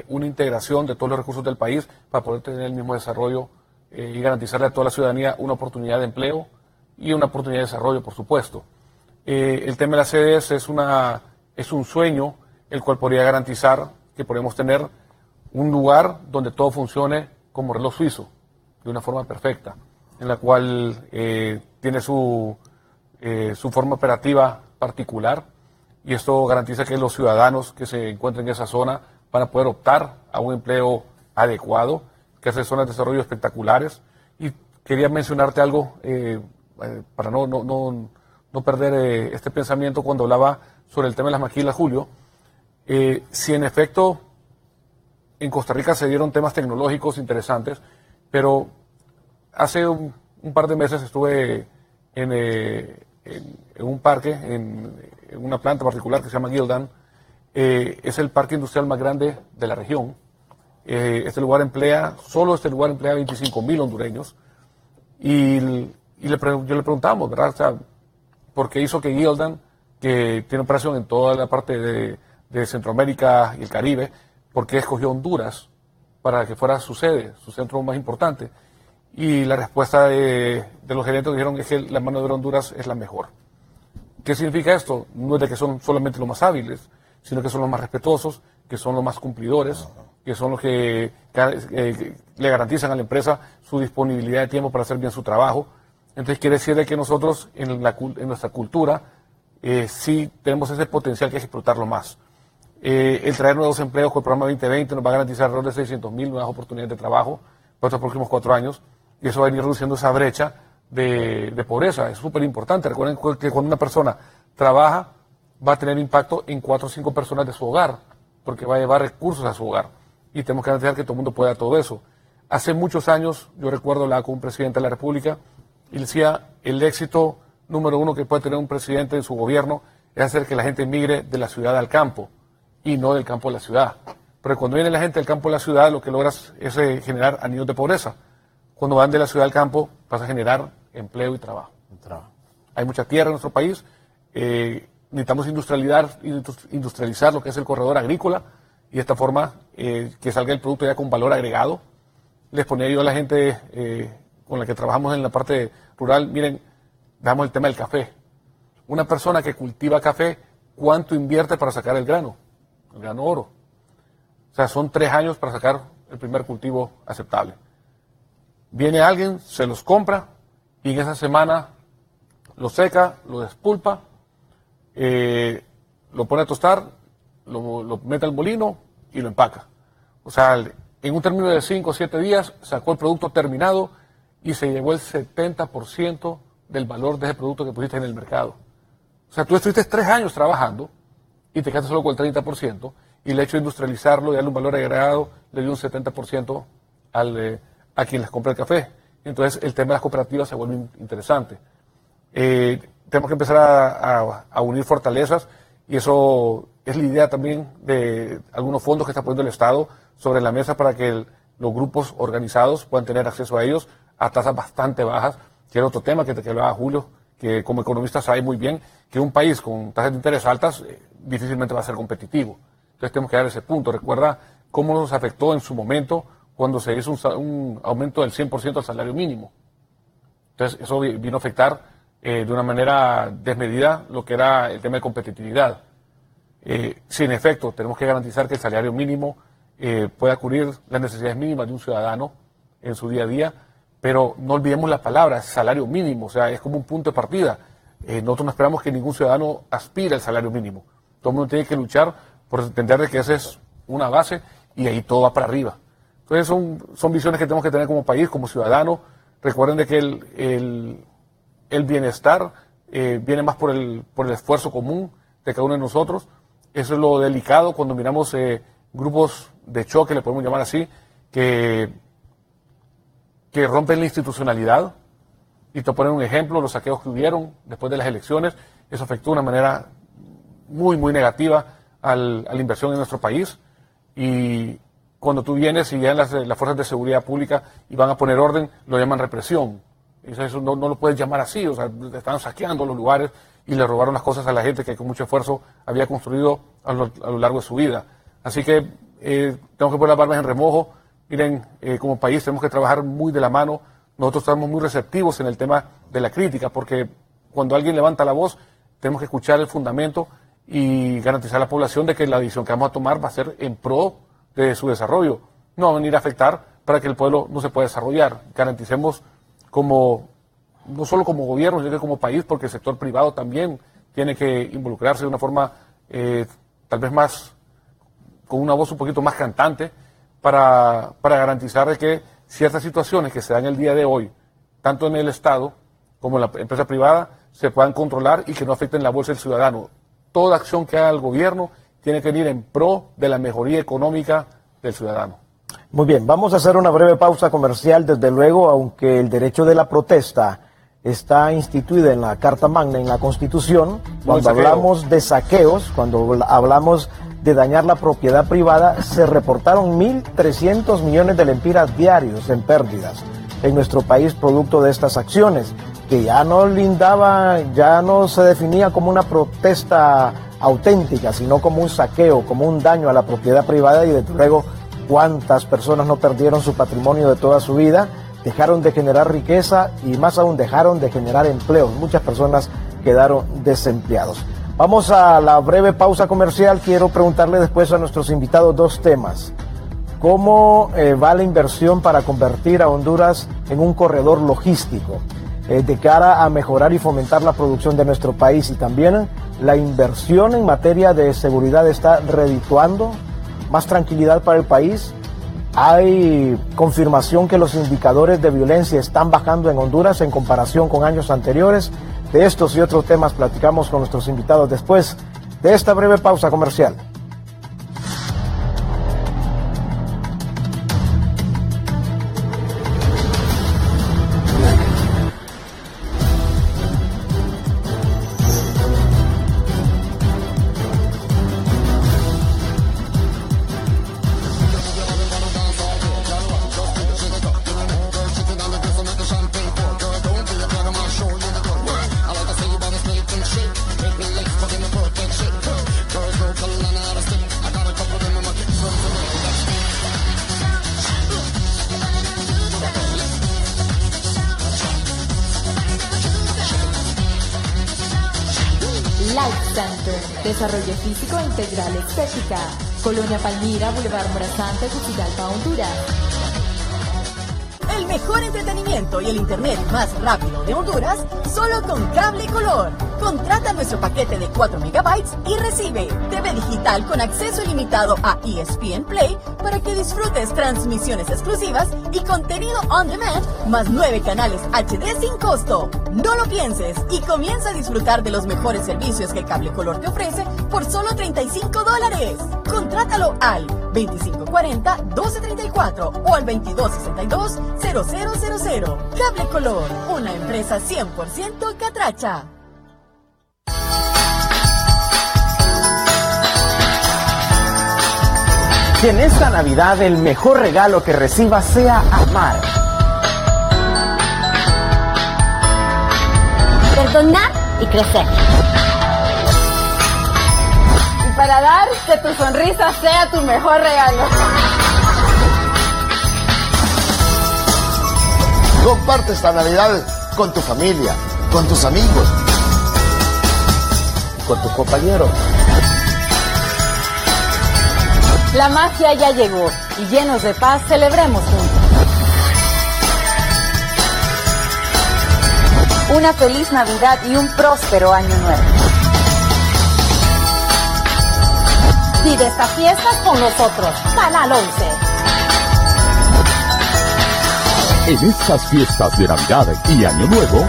una integración de todos los recursos del país para poder tener el mismo desarrollo y garantizarle a toda la ciudadanía una oportunidad de empleo y una oportunidad de desarrollo, por supuesto. El tema de las sedes es un sueño, el cual podría garantizar que podemos tener un lugar donde todo funcione como reloj suizo, de una forma perfecta, en la cual tiene su forma operativa particular, y esto garantiza que los ciudadanos que se encuentren en esa zona van a poder optar a un empleo adecuado, que hace zonas de desarrollo espectaculares. Y quería mencionarte algo para no perder este pensamiento cuando hablaba sobre el tema de las maquilas, Julio. Si en efecto en Costa Rica se dieron temas tecnológicos interesantes, pero hace un par de meses estuve en un parque, en una planta particular que se llama Gildan. Es el parque industrial más grande de la región. Solo este lugar emplea 25,000 hondureños. Y yo le preguntamos, ¿verdad? O sea, ¿por qué hizo que Gildan, que tiene operación en toda la parte de Centroamérica y el Caribe, por qué escogió Honduras para que fuera su sede, su centro más importante? Y la respuesta de los gerentes dijeron es que la mano de obra de Honduras es la mejor. ¿Qué significa esto? No es de que son solamente los más hábiles, sino que son los más respetuosos, que son los más cumplidores, que son los que le garantizan a la empresa su disponibilidad de tiempo para hacer bien su trabajo. Entonces quiere decir que nosotros en nuestra cultura sí tenemos ese potencial que hay que explotarlo más. El traer nuevos empleos con el programa 2020 nos va a garantizar alrededor de 600,000 nuevas oportunidades de trabajo para estos próximos 4 años, y eso va a ir reduciendo esa brecha de pobreza. Es súper importante. Recuerden que cuando una persona trabaja va a tener impacto en 4 o 5 personas de su hogar, porque va a llevar recursos a su hogar, y tenemos que garantizar que todo el mundo pueda todo eso. Hace muchos años yo recuerdo hablaba con un presidente de la República y decía, el éxito número 1 que puede tener un presidente en su gobierno es hacer que la gente migre de la ciudad al campo y no del campo a la ciudad. Pero cuando viene la gente del campo a la ciudad, lo que logras es generar anillos de pobreza. Cuando van de la ciudad al campo, vas a generar empleo y trabajo. Hay mucha tierra en nuestro país. Necesitamos industrializar lo que es el corredor agrícola, y de esta forma que salga el producto ya con valor agregado. Les ponía yo a la gente con la que trabajamos en la parte rural, miren, damos el tema del café. Una persona que cultiva café, ¿cuánto invierte para sacar el grano oro? O sea, son 3 años para sacar el primer cultivo aceptable. Viene alguien, se los compra, y en esa semana lo seca, lo despulpa, lo pone a tostar, lo mete al molino y lo empaca. O sea, en un término de 5 o 7 días sacó el producto terminado y se llevó el 70% del valor de ese producto que pusiste en el mercado. O sea, tú estuviste 3 años trabajando y te quedaste solo con el 30%, y el hecho de industrializarlo y darle un valor agregado le dio un 70% a quien les compra el café. Entonces el tema de las cooperativas se vuelve interesante. Tenemos que empezar a unir fortalezas, y eso es la idea también de algunos fondos que está poniendo el Estado sobre la mesa para que los grupos organizados puedan tener acceso a ellos a tasas bastante bajas, que era otro tema que hablaba Julio, que como economista sabe muy bien que un país con tasas de interés altas difícilmente va a ser competitivo. Entonces tenemos que dar ese punto. Recuerda cómo nos afectó en su momento cuando se hizo un aumento del 100% al salario mínimo. Entonces eso vino a afectar de una manera desmedida lo que era el tema de competitividad. Si en efecto tenemos que garantizar que el salario mínimo pueda cubrir las necesidades mínimas de un ciudadano en su día a día, pero no olvidemos la palabra salario mínimo, o sea, es como un punto de partida. Nosotros no esperamos que ningún ciudadano aspire al salario mínimo. Todo el mundo tiene que luchar por entender que esa es una base, y ahí todo va para arriba. Entonces son visiones que tenemos que tener como país, como ciudadanos. Recuerden de que el bienestar viene más por el esfuerzo común de cada uno de nosotros. Eso es lo delicado cuando miramos grupos de choque, le podemos llamar así, que rompen la institucionalidad. Y te ponen un ejemplo, los saqueos que hubieron después de las elecciones, eso afectó de una manera muy, muy negativa a la inversión en nuestro país. Y cuando tú vienes y llegan las fuerzas de seguridad pública y van a poner orden, lo llaman represión. Eso no lo puedes llamar así, o sea, están saqueando los lugares y le robaron las cosas a la gente que con mucho esfuerzo había construido a lo largo de su vida. Así que tenemos que poner las barbas en remojo. Miren, como país tenemos que trabajar muy de la mano. Nosotros estamos muy receptivos en el tema de la crítica, porque cuando alguien levanta la voz, tenemos que escuchar el fundamento y garantizar a la población de que la decisión que vamos a tomar va a ser en pro de su desarrollo. No va a venir a afectar para que el pueblo no se pueda desarrollar. Garanticemos no solo como gobierno, sino que como país, porque el sector privado también tiene que involucrarse de una forma tal vez más, con una voz un poquito más cantante, para garantizar de que ciertas situaciones que se dan el día de hoy, tanto en el Estado como en la empresa privada, se puedan controlar y que no afecten la bolsa del ciudadano. Toda acción que haga el gobierno tiene que ir en pro de la mejoría económica del ciudadano. Muy bien, vamos a hacer una breve pausa comercial. Desde luego, aunque el derecho de la protesta está instituida en la Carta Magna, en la Constitución, cuando hablamos de saqueos, cuando hablamos de dañar la propiedad privada, se reportaron 1.300 millones de lempiras diarios en pérdidas en nuestro país producto de estas acciones, que ya no se definía como una protesta auténtica, sino como un saqueo, como un daño a la propiedad privada. Y desde luego, cuántas personas no perdieron su patrimonio de toda su vida, dejaron de generar riqueza y más aún dejaron de generar empleos. Muchas personas quedaron desempleados. Vamos a la breve pausa comercial. Quiero preguntarle después a nuestros invitados dos temas. ¿Cómo va la inversión para convertir a Honduras en un corredor logístico de cara a mejorar y fomentar la producción de nuestro país? Y también la inversión en materia de seguridad está redituando más tranquilidad para el país. Hay confirmación que los indicadores de violencia están bajando en Honduras en comparación con años anteriores. De estos y otros temas platicamos con nuestros invitados después de esta breve pausa comercial. Desarrollo físico integral estética. Colonia Palmira, Boulevard Morazante, Tegucigalpa, Honduras. El mejor entretenimiento y el internet más rápido de Honduras, solo con Cable Color. Contrata nuestro paquete de 4 megabytes y recibe TV digital con acceso ilimitado a ESPN Play para que disfrutes transmisiones exclusivas y contenido on demand, más 9 canales HD sin costo. No lo pienses y comienza a disfrutar de los mejores servicios que Cable Color te ofrece por solo $35. Contrátalo al 2540-1234 o al 2262-0000. Cable Color, una empresa 100% catracha. Que en esta Navidad el mejor regalo que recibas sea amar. Perdonar y crecer. Y para dar, que tu sonrisa sea tu mejor regalo. Comparte esta Navidad con tu familia, con tus amigos, con tus compañeros. La magia ya llegó y llenos de paz celebremos juntos. Una feliz Navidad y un próspero Año Nuevo. Vive estas fiestas con nosotros. Canal 11. En estas fiestas de Navidad y Año Nuevo,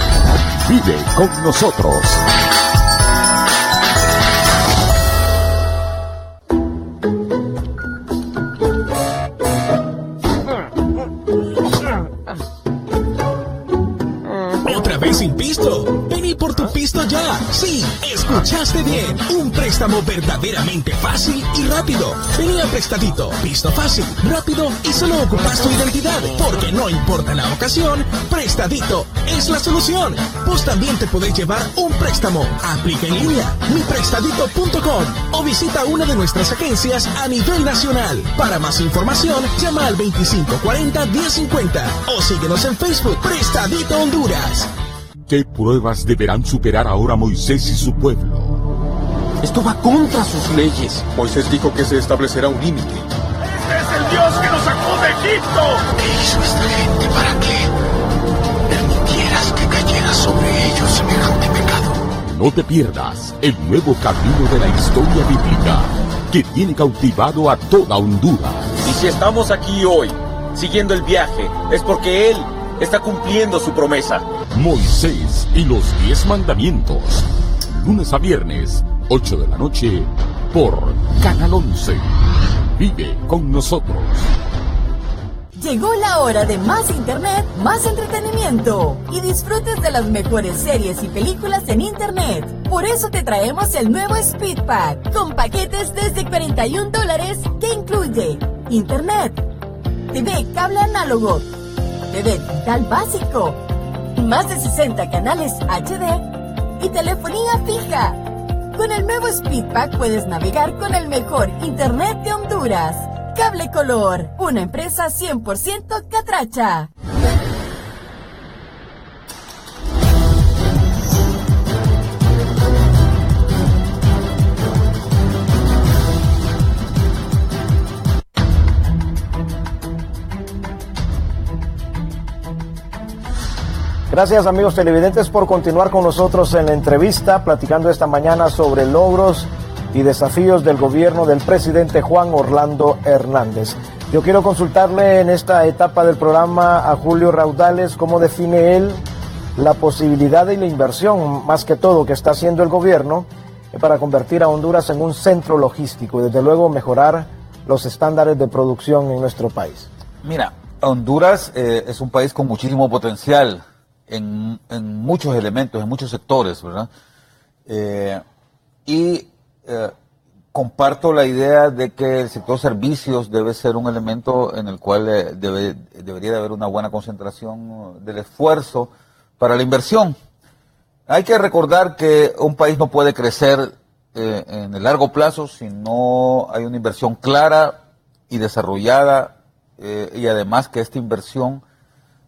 vive con nosotros. Sin pisto. Vení por tu pisto ya. Sí, escuchaste bien. Un préstamo verdaderamente fácil y rápido. Vení a Prestadito. Pisto fácil, rápido y solo ocupas tu identidad. Porque no importa la ocasión, Prestadito es la solución. Vos también te podés llevar un préstamo. Aplica en línea, miprestadito.com o visita una de nuestras agencias a nivel nacional. Para más información, llama al 2540-1050 o síguenos en Facebook Prestadito Honduras. ¿Qué pruebas deberán superar ahora Moisés y su pueblo? Esto va contra sus leyes. Moisés dijo que se establecerá un límite. ¡Este es el Dios que nos sacó de Egipto! No te pierdas el nuevo camino de la historia bíblica que tiene cautivado a toda Honduras. Y si estamos aquí hoy, siguiendo el viaje, es porque Él está cumpliendo su promesa. Moisés y los 10 mandamientos. Lunes a viernes, 8 de la noche, por Canal 11. Vive con nosotros. Llegó la hora de más internet, más entretenimiento y disfrutes de las mejores series y películas en internet. Por eso te traemos el nuevo Speed Pack con paquetes desde $41 que incluye internet, TV cable análogo, TV digital básico, más de 60 canales HD y telefonía fija. Con el nuevo Speed Pack puedes navegar con el mejor internet de Honduras. Cable Color, una empresa 100% catracha. Gracias, amigos televidentes, por continuar con nosotros en la entrevista, platicando esta mañana sobre logros y desafíos del gobierno del presidente Juan Orlando Hernández. Yo quiero consultarle en esta etapa del programa a Julio Raudales cómo define él la posibilidad y la inversión, más que todo, que está haciendo el gobierno para convertir a Honduras en un centro logístico y desde luego mejorar los estándares de producción en nuestro país. Mira, Honduras es un país con muchísimo potencial en muchos elementos, en muchos sectores, ¿verdad? Comparto la idea de que el sector servicios debe ser un elemento en el cual debería de haber una buena concentración del esfuerzo para la inversión. Hay que recordar que un país no puede crecer en el largo plazo si no hay una inversión clara y desarrollada y además que esta inversión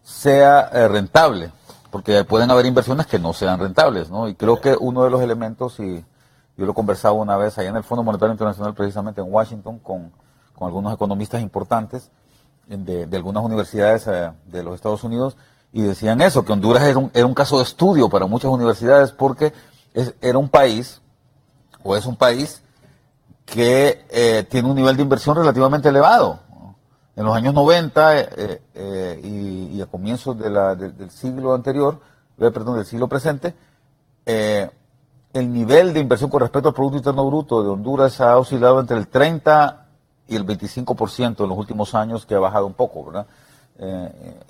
sea rentable, porque pueden haber inversiones que no sean rentables, ¿no? Y creo que uno de los elementos, y yo lo conversaba una vez allá en el Fondo Monetario Internacional, precisamente en Washington, con algunos economistas importantes de algunas universidades de los Estados Unidos, y decían eso, que Honduras era un caso de estudio para muchas universidades, porque era un país, o es un país, que tiene un nivel de inversión relativamente elevado. En los años 90 y a comienzos del siglo anterior, del siglo presente, el nivel de inversión con respecto al Producto Interno Bruto de Honduras ha oscilado entre el 30 y el 25% en los últimos años, que ha bajado un poco, ¿verdad?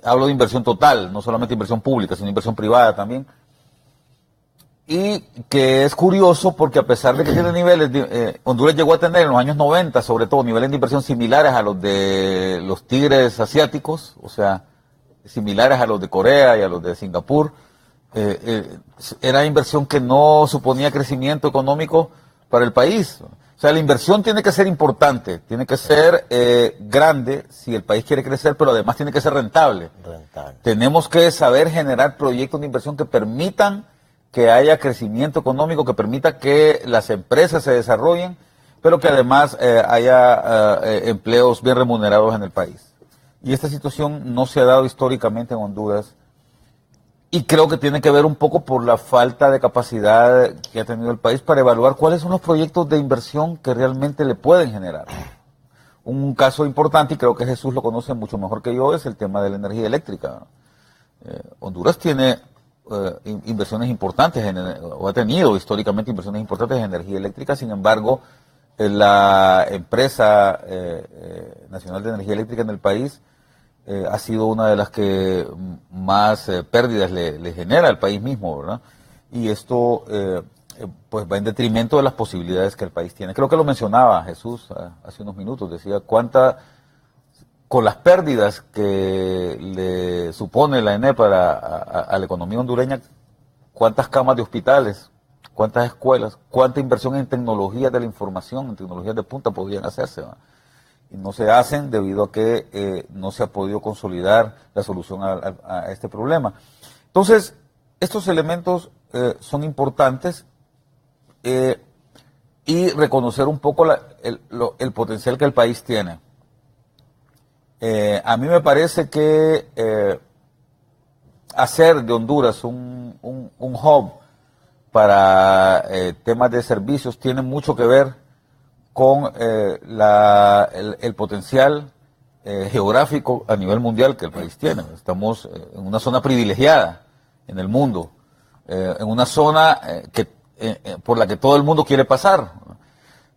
Hablo de inversión total, no solamente inversión pública, sino inversión privada también. Y que es curioso porque a pesar de que tiene niveles, Honduras llegó a tener en los años 90, sobre todo, niveles de inversión similares a los de los tigres asiáticos, o sea, similares a los de Corea y a los de Singapur. Era inversión que no suponía crecimiento económico para el país. O sea, la inversión tiene que ser importante, tiene que ser grande si el país quiere crecer, pero además tiene que ser rentable. Tenemos que saber generar proyectos de inversión que permitan que haya crecimiento económico, que permita que las empresas se desarrollen, pero que además haya empleos bien remunerados en el país. Y esta situación no se ha dado históricamente en Honduras. Y creo que tiene que ver un poco por la falta de capacidad que ha tenido el país para evaluar cuáles son los proyectos de inversión que realmente le pueden generar. Un caso importante, y creo que Jesús lo conoce mucho mejor que yo, es el tema de la energía eléctrica. Honduras tiene inversiones importantes, o ha tenido históricamente inversiones importantes en energía eléctrica. Sin embargo, la empresa nacional de energía eléctrica en el país ha sido una de las que más pérdidas le genera al país mismo, ¿verdad? Y esto pues va en detrimento de las posibilidades que el país tiene. Creo que lo mencionaba Jesús hace unos minutos, decía con las pérdidas que le supone la ENE a la economía hondureña, cuántas camas de hospitales, cuántas escuelas, cuánta inversión en tecnologías de la información, en tecnologías de punta podrían hacerse, ¿verdad? Y no se hacen debido a que no se ha podido consolidar la solución a este problema. Entonces, estos elementos son importantes y reconocer un poco el potencial que el país tiene. A mí me parece que hacer de Honduras un hub para temas de servicios tiene mucho que ver con el potencial geográfico a nivel mundial que el país tiene. Estamos en una zona privilegiada en el mundo, en una zona por la que todo el mundo quiere pasar.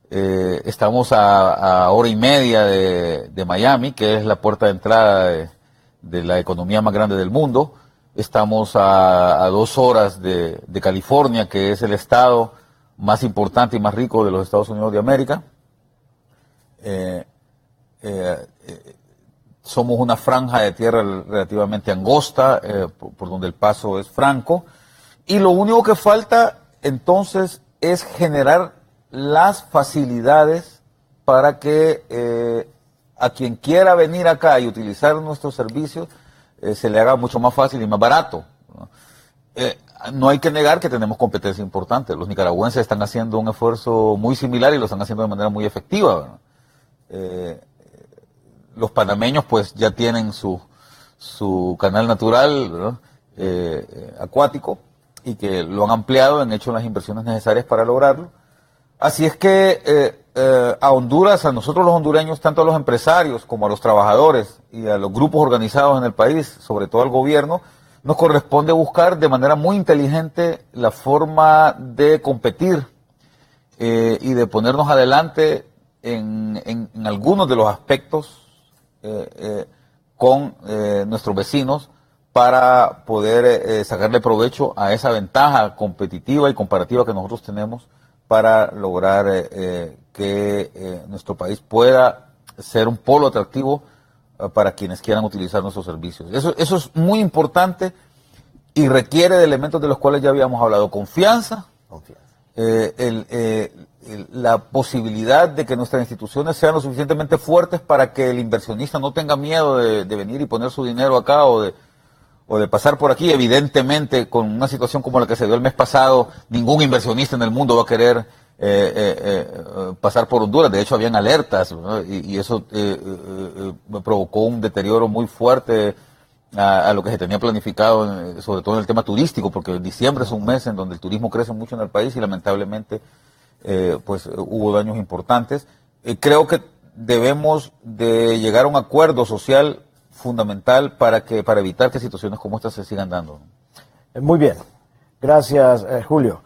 Estamos a hora y media de Miami, que es la puerta de entrada de la economía más grande del mundo. Estamos a 2 horas de California, que es el estado más importante y más rico de los Estados Unidos de América. Somos una franja de tierra relativamente angosta, por donde el paso es franco. Y lo único que falta entonces es generar las facilidades para que a quien quiera venir acá y utilizar nuestros servicios se le haga mucho más fácil y más barato, ¿no? No hay que negar que tenemos competencia importante. Los nicaragüenses están haciendo un esfuerzo muy similar y lo están haciendo de manera muy efectiva, ¿no? Los panameños pues ya tienen su canal natural, ¿no? Acuático, y que lo han ampliado, han hecho las inversiones necesarias para lograrlo. Así es que a Honduras, a nosotros los hondureños, tanto a los empresarios como a los trabajadores y a los grupos organizados en el país, sobre todo al gobierno, nos corresponde buscar de manera muy inteligente la forma de competir y de ponernos adelante en algunos de los aspectos con nuestros vecinos para poder sacarle provecho a esa ventaja competitiva y comparativa que nosotros tenemos para lograr que nuestro país pueda ser un polo atractivo para quienes quieran utilizar nuestros servicios. Eso es muy importante y requiere de elementos de los cuales ya habíamos hablado. Confianza. La posibilidad de que nuestras instituciones sean lo suficientemente fuertes para que el inversionista no tenga miedo de venir y poner su dinero acá o de pasar por aquí. Evidentemente, con una situación como la que se dio el mes pasado, ningún inversionista en el mundo va a querer pasar por Honduras. De hecho, habían alertas, ¿no? y eso provocó un deterioro muy fuerte a lo que se tenía planificado, sobre todo en el tema turístico, porque diciembre es un mes en donde el turismo crece mucho en el país y lamentablemente pues hubo daños importantes. Creo que debemos de llegar a un acuerdo social fundamental para evitar que situaciones como estas se sigan dando. Muy bien, gracias Julio.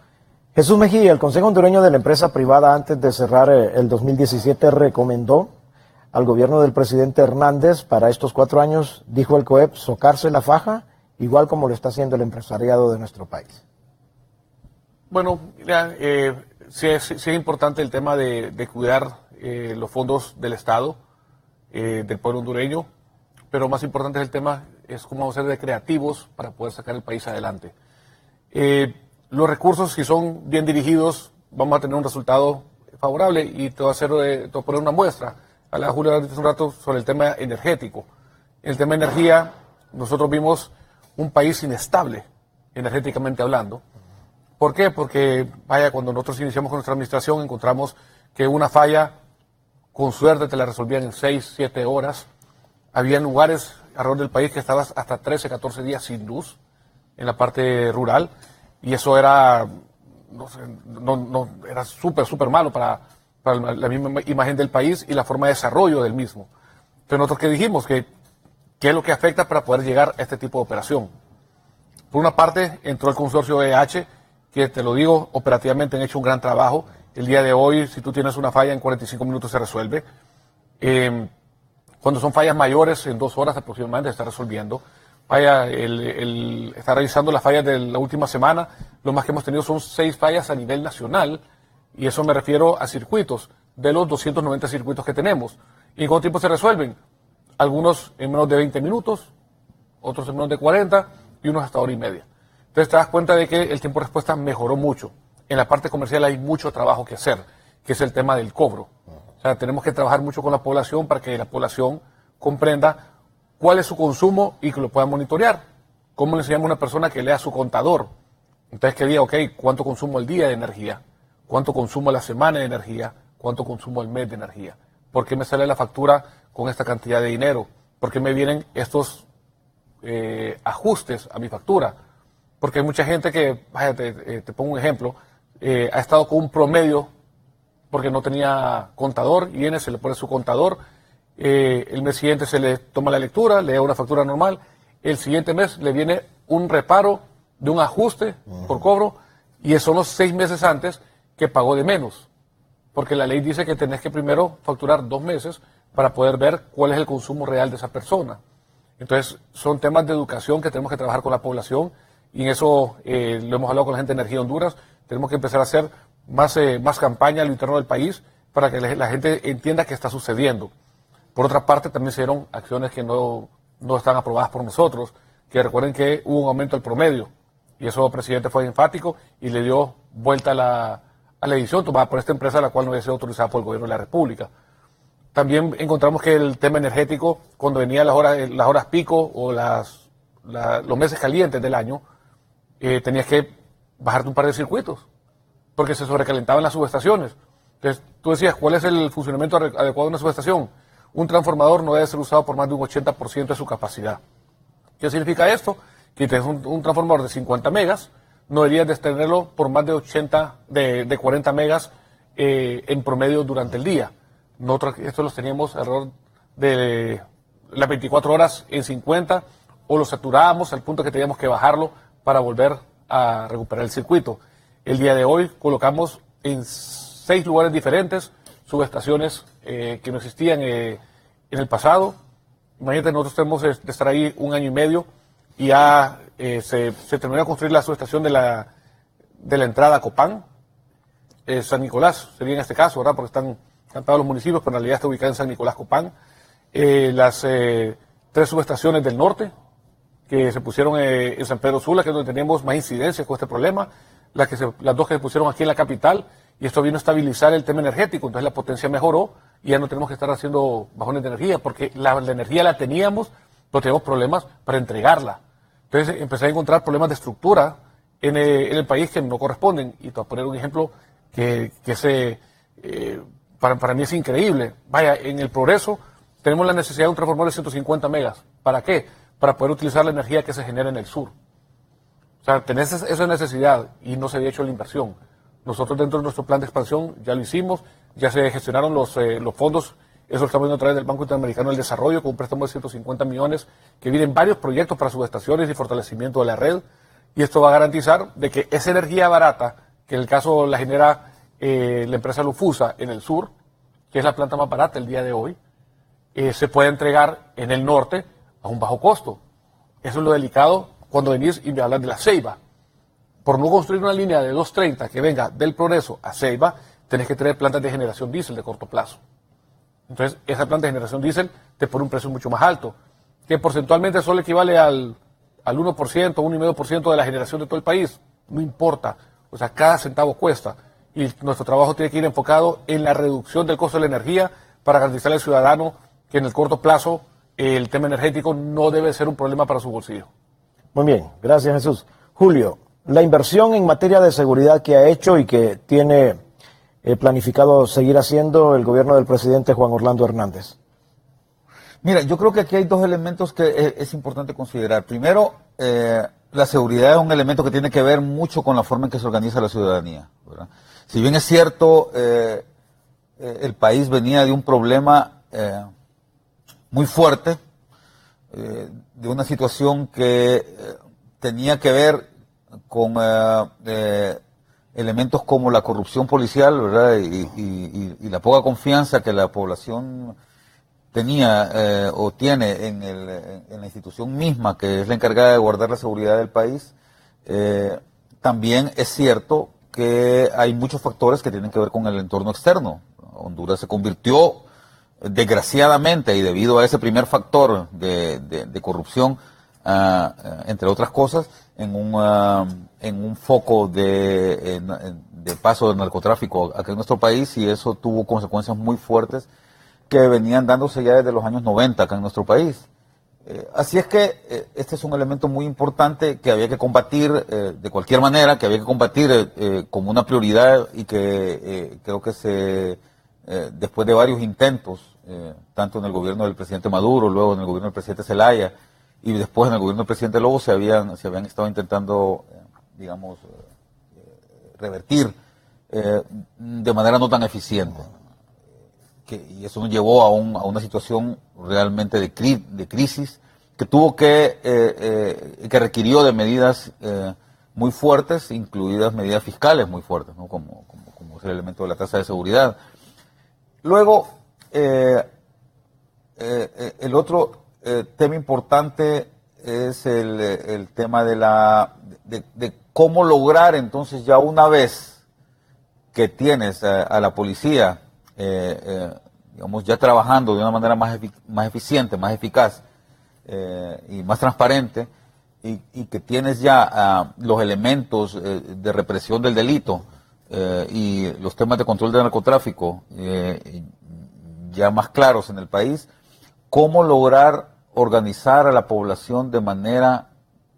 Jesús Mejía, el Consejo Hondureño de la Empresa Privada, antes de cerrar el 2017, recomendó al gobierno del presidente Hernández para estos 4 años, dijo el COEP, socarse la faja, igual como lo está haciendo el empresariado de nuestro país. Bueno, mira, sí es importante el tema de cuidar los fondos del Estado, del pueblo hondureño, pero más importante es el tema, es cómo vamos a ser de creativos para poder sacar el país adelante. Los recursos, si son bien dirigidos, vamos a tener un resultado favorable, y te voy a poner una muestra. Hablaba Julio hace un rato sobre el tema energético. En el tema de energía, nosotros vimos un país inestable, energéticamente hablando. ¿Por qué? Porque, vaya, cuando nosotros iniciamos con nuestra administración, encontramos que una falla, con suerte, te la resolvían en 6, 7 horas. Había lugares alrededor del país que estabas hasta 13, 14 días sin luz, en la parte rural, y eso era, era súper malo para la misma imagen del país y la forma de desarrollo del mismo. Entonces nosotros que dijimos que qué es lo que afecta para poder llegar a este tipo de operación. Por una parte entró el consorcio EH, que te lo digo, operativamente han hecho un gran trabajo. El día de hoy, si tú tienes una falla, en 45 minutos se resuelve. Cuando son fallas mayores, en 2 horas aproximadamente se está resolviendo. Vaya, está revisando las fallas de la última semana. Lo más que hemos tenido son 6 fallas a nivel nacional. Y eso me refiero a circuitos, de los 290 circuitos que tenemos. ¿Y en cuánto tiempo se resuelven? Algunos en menos de 20 minutos, otros en menos de 40 y unos hasta hora y media. Entonces te das cuenta de que el tiempo de respuesta mejoró mucho. En la parte comercial hay mucho trabajo que hacer, que es el tema del cobro. O sea, tenemos que trabajar mucho con la población para que la población comprenda cuál es su consumo y que lo pueda monitorear. ¿Cómo le enseñamos a una persona que lea su contador? Entonces que diga, ok, ¿cuánto consumo al día de energía? ¿Cuánto consumo a la semana de energía? ¿Cuánto consumo al mes de energía? ¿Por qué me sale la factura con esta cantidad de dinero? ¿Por qué me vienen estos ajustes a mi factura? porque hay mucha gente que, vaya, te pongo un ejemplo, ha estado con un promedio porque no tenía contador, y viene, se le pone su contador, el mes siguiente se le toma la lectura, le da una factura normal, el siguiente mes le viene un reparo de un ajuste por cobro, y son los 6 meses antes que pagó de menos, porque la ley dice que tenés que primero facturar 2 meses para poder ver cuál es el consumo real de esa persona. Entonces, son temas de educación que tenemos que trabajar con la población, y en eso lo hemos hablado con la gente de Energía Honduras. Tenemos que empezar a hacer más campaña a lo interno del país para que la gente entienda qué está sucediendo. Por otra parte, también se dieron acciones que no están aprobadas por nosotros, que recuerden que hubo un aumento del promedio, y eso el presidente fue enfático y le dio vuelta a la edición tomada por esta empresa, la cual no había sido autorizada por el gobierno de la República. También encontramos que el tema energético, cuando venían las horas pico o los meses calientes del año, tenías que bajarte un par de circuitos, porque se sobrecalentaban las subestaciones. Entonces, tú decías, ¿cuál es el funcionamiento adecuado de una subestación? Un transformador no debe ser usado por más de un 80% de su capacidad. ¿Qué significa esto? Que tienes un transformador de 50 megas, no deberías de tenerlo por más de 40 megas en promedio durante el día. Nosotros esto los teníamos alrededor de las 24 horas en 50, o lo saturábamos al punto que teníamos que bajarlo para volver a recuperar el circuito. El día de hoy colocamos en 6 lugares diferentes subestaciones que no existían en el pasado. Imagínate, nosotros tenemos de estar ahí 1 año y medio, y ya se terminó de construir la subestación de la entrada a Copán, San Nicolás sería en este caso, ¿verdad? Porque están cantados los municipios, pero en realidad está ubicada en San Nicolás Copán. Las 3 subestaciones del norte que se pusieron en San Pedro Sula, que es donde teníamos más incidencias con este problema, las 2 que se pusieron aquí en la capital, y esto vino a estabilizar el tema energético. Entonces la potencia mejoró y ya no tenemos que estar haciendo bajones de energía, porque la energía la teníamos, pero teníamos problemas para entregarla. Entonces empecé a encontrar problemas de estructura en el país que no corresponden, y te voy a poner un ejemplo que para mí es increíble. Vaya, en el Progreso tenemos la necesidad de un transformador de 150 megas. ¿Para qué? Para poder utilizar la energía que se genera en el sur. O sea, tenés esa necesidad y no se había hecho la inversión. Nosotros dentro de nuestro plan de expansión ya lo hicimos, ya se gestionaron los fondos, eso lo estamos viendo a través del Banco Interamericano del Desarrollo, con un préstamo de 150 millones, que vienen varios proyectos para subestaciones y fortalecimiento de la red, y esto va a garantizar de que esa energía barata, que en el caso la genera la empresa Lufusa en el sur, que es la planta más barata el día de hoy, se puede entregar en el norte a un bajo costo. Eso es lo delicado cuando venís y me hablan de la Ceiba. Por no construir una línea de 230 que venga del Progreso a Ceiba, tenés que tener plantas de generación diésel de corto plazo. Entonces, esa planta de generación diésel te pone un precio mucho más alto, que porcentualmente solo equivale al 1%, 1,5% de la generación de todo el país. No importa. O sea, cada centavo cuesta. Y nuestro trabajo tiene que ir enfocado en la reducción del costo de la energía para garantizar al ciudadano que en el corto plazo el tema energético no debe ser un problema para su bolsillo. Muy bien, gracias Jesús. Julio, la inversión en materia de seguridad que ha hecho y que tiene planificado seguir haciendo el gobierno del presidente Juan Orlando Hernández. Mira, yo creo que aquí hay 2 elementos que es importante considerar. Primero, la seguridad es un elemento que tiene que ver mucho con la forma en que se organiza la ciudadanía, ¿verdad? Si bien es cierto, el país venía de un problema muy fuerte, de una situación que tenía que ver con elementos como la corrupción policial, ¿verdad? Y la poca confianza que la población tenía o tiene en la institución misma, que es la encargada de guardar la seguridad del país. También es cierto que hay muchos factores que tienen que ver con el entorno externo. Honduras se convirtió, desgraciadamente, y debido a ese primer factor de corrupción, entre otras cosas, en un foco de paso del narcotráfico acá en nuestro país, y eso tuvo consecuencias muy fuertes que venían dándose ya desde los años 90 acá en nuestro país. Así es que este es un elemento muy importante que había que combatir de cualquier manera, que había que combatir como una prioridad, y que creo que después de varios intentos, tanto en el gobierno del presidente Maduro, luego en el gobierno del presidente Zelaya, y después en el gobierno del presidente Lobo se habían estado intentando, digamos, revertir de manera no tan eficiente. Y eso nos llevó a una situación realmente de crisis que tuvo que requirió de medidas muy fuertes, incluidas medidas fiscales muy fuertes, ¿no? como es el elemento de la tasa de seguridad. Luego, el otro tema importante es el tema de cómo lograr entonces ya una vez que tienes a la policía, digamos, ya trabajando de una manera más eficiente, más eficaz y más transparente, y que tienes ya los elementos de represión del delito y los temas de control del narcotráfico ya más claros en el país, cómo lograr organizar a la población de manera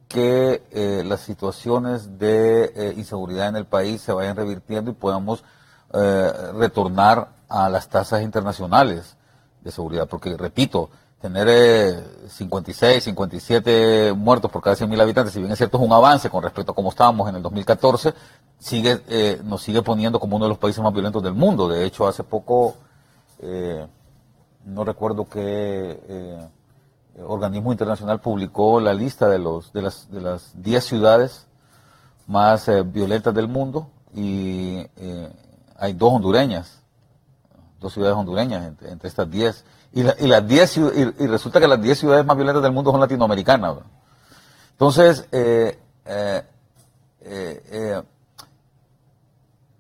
que las situaciones de inseguridad en el país se vayan revirtiendo y podamos retornar a las tasas internacionales de seguridad, porque repito, tener 56, 57 muertos por cada 100.000 habitantes, si bien es cierto es un avance con respecto a cómo estábamos en el 2014, nos sigue poniendo como uno de los países más violentos del mundo. De hecho, hace poco, no recuerdo qué organismo internacional publicó la lista de las 10 ciudades más violentas del mundo, y hay dos ciudades hondureñas entre estas 10. Y resulta que las 10 ciudades más violentas del mundo son latinoamericanas, ¿verdad? Entonces,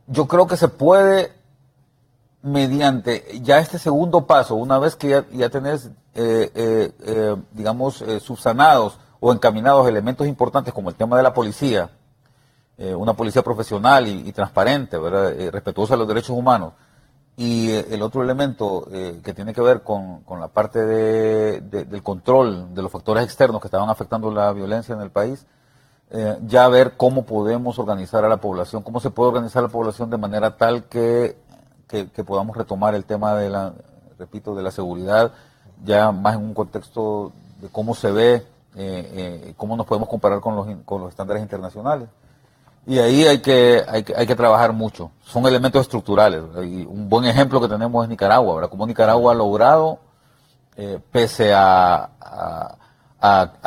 yo creo que se puede, mediante ya este segundo paso, una vez que ya tenés, digamos, subsanados o encaminados elementos importantes como el tema de la policía, una policía profesional y transparente, ¿verdad? Respetuosa de los derechos humanos, y el otro elemento que tiene que ver con la parte del control de los factores externos que estaban afectando la violencia en el país, ya ver cómo podemos organizar a la población, cómo se puede organizar a la población de manera tal que podamos retomar el tema de la seguridad, ya más en un contexto de cómo se ve, cómo nos podemos comparar con los estándares internacionales. Y ahí hay que trabajar mucho. Son elementos estructurales, ¿verdad? Y un buen ejemplo que tenemos es Nicaragua, ¿verdad? Como Nicaragua ha logrado, pese a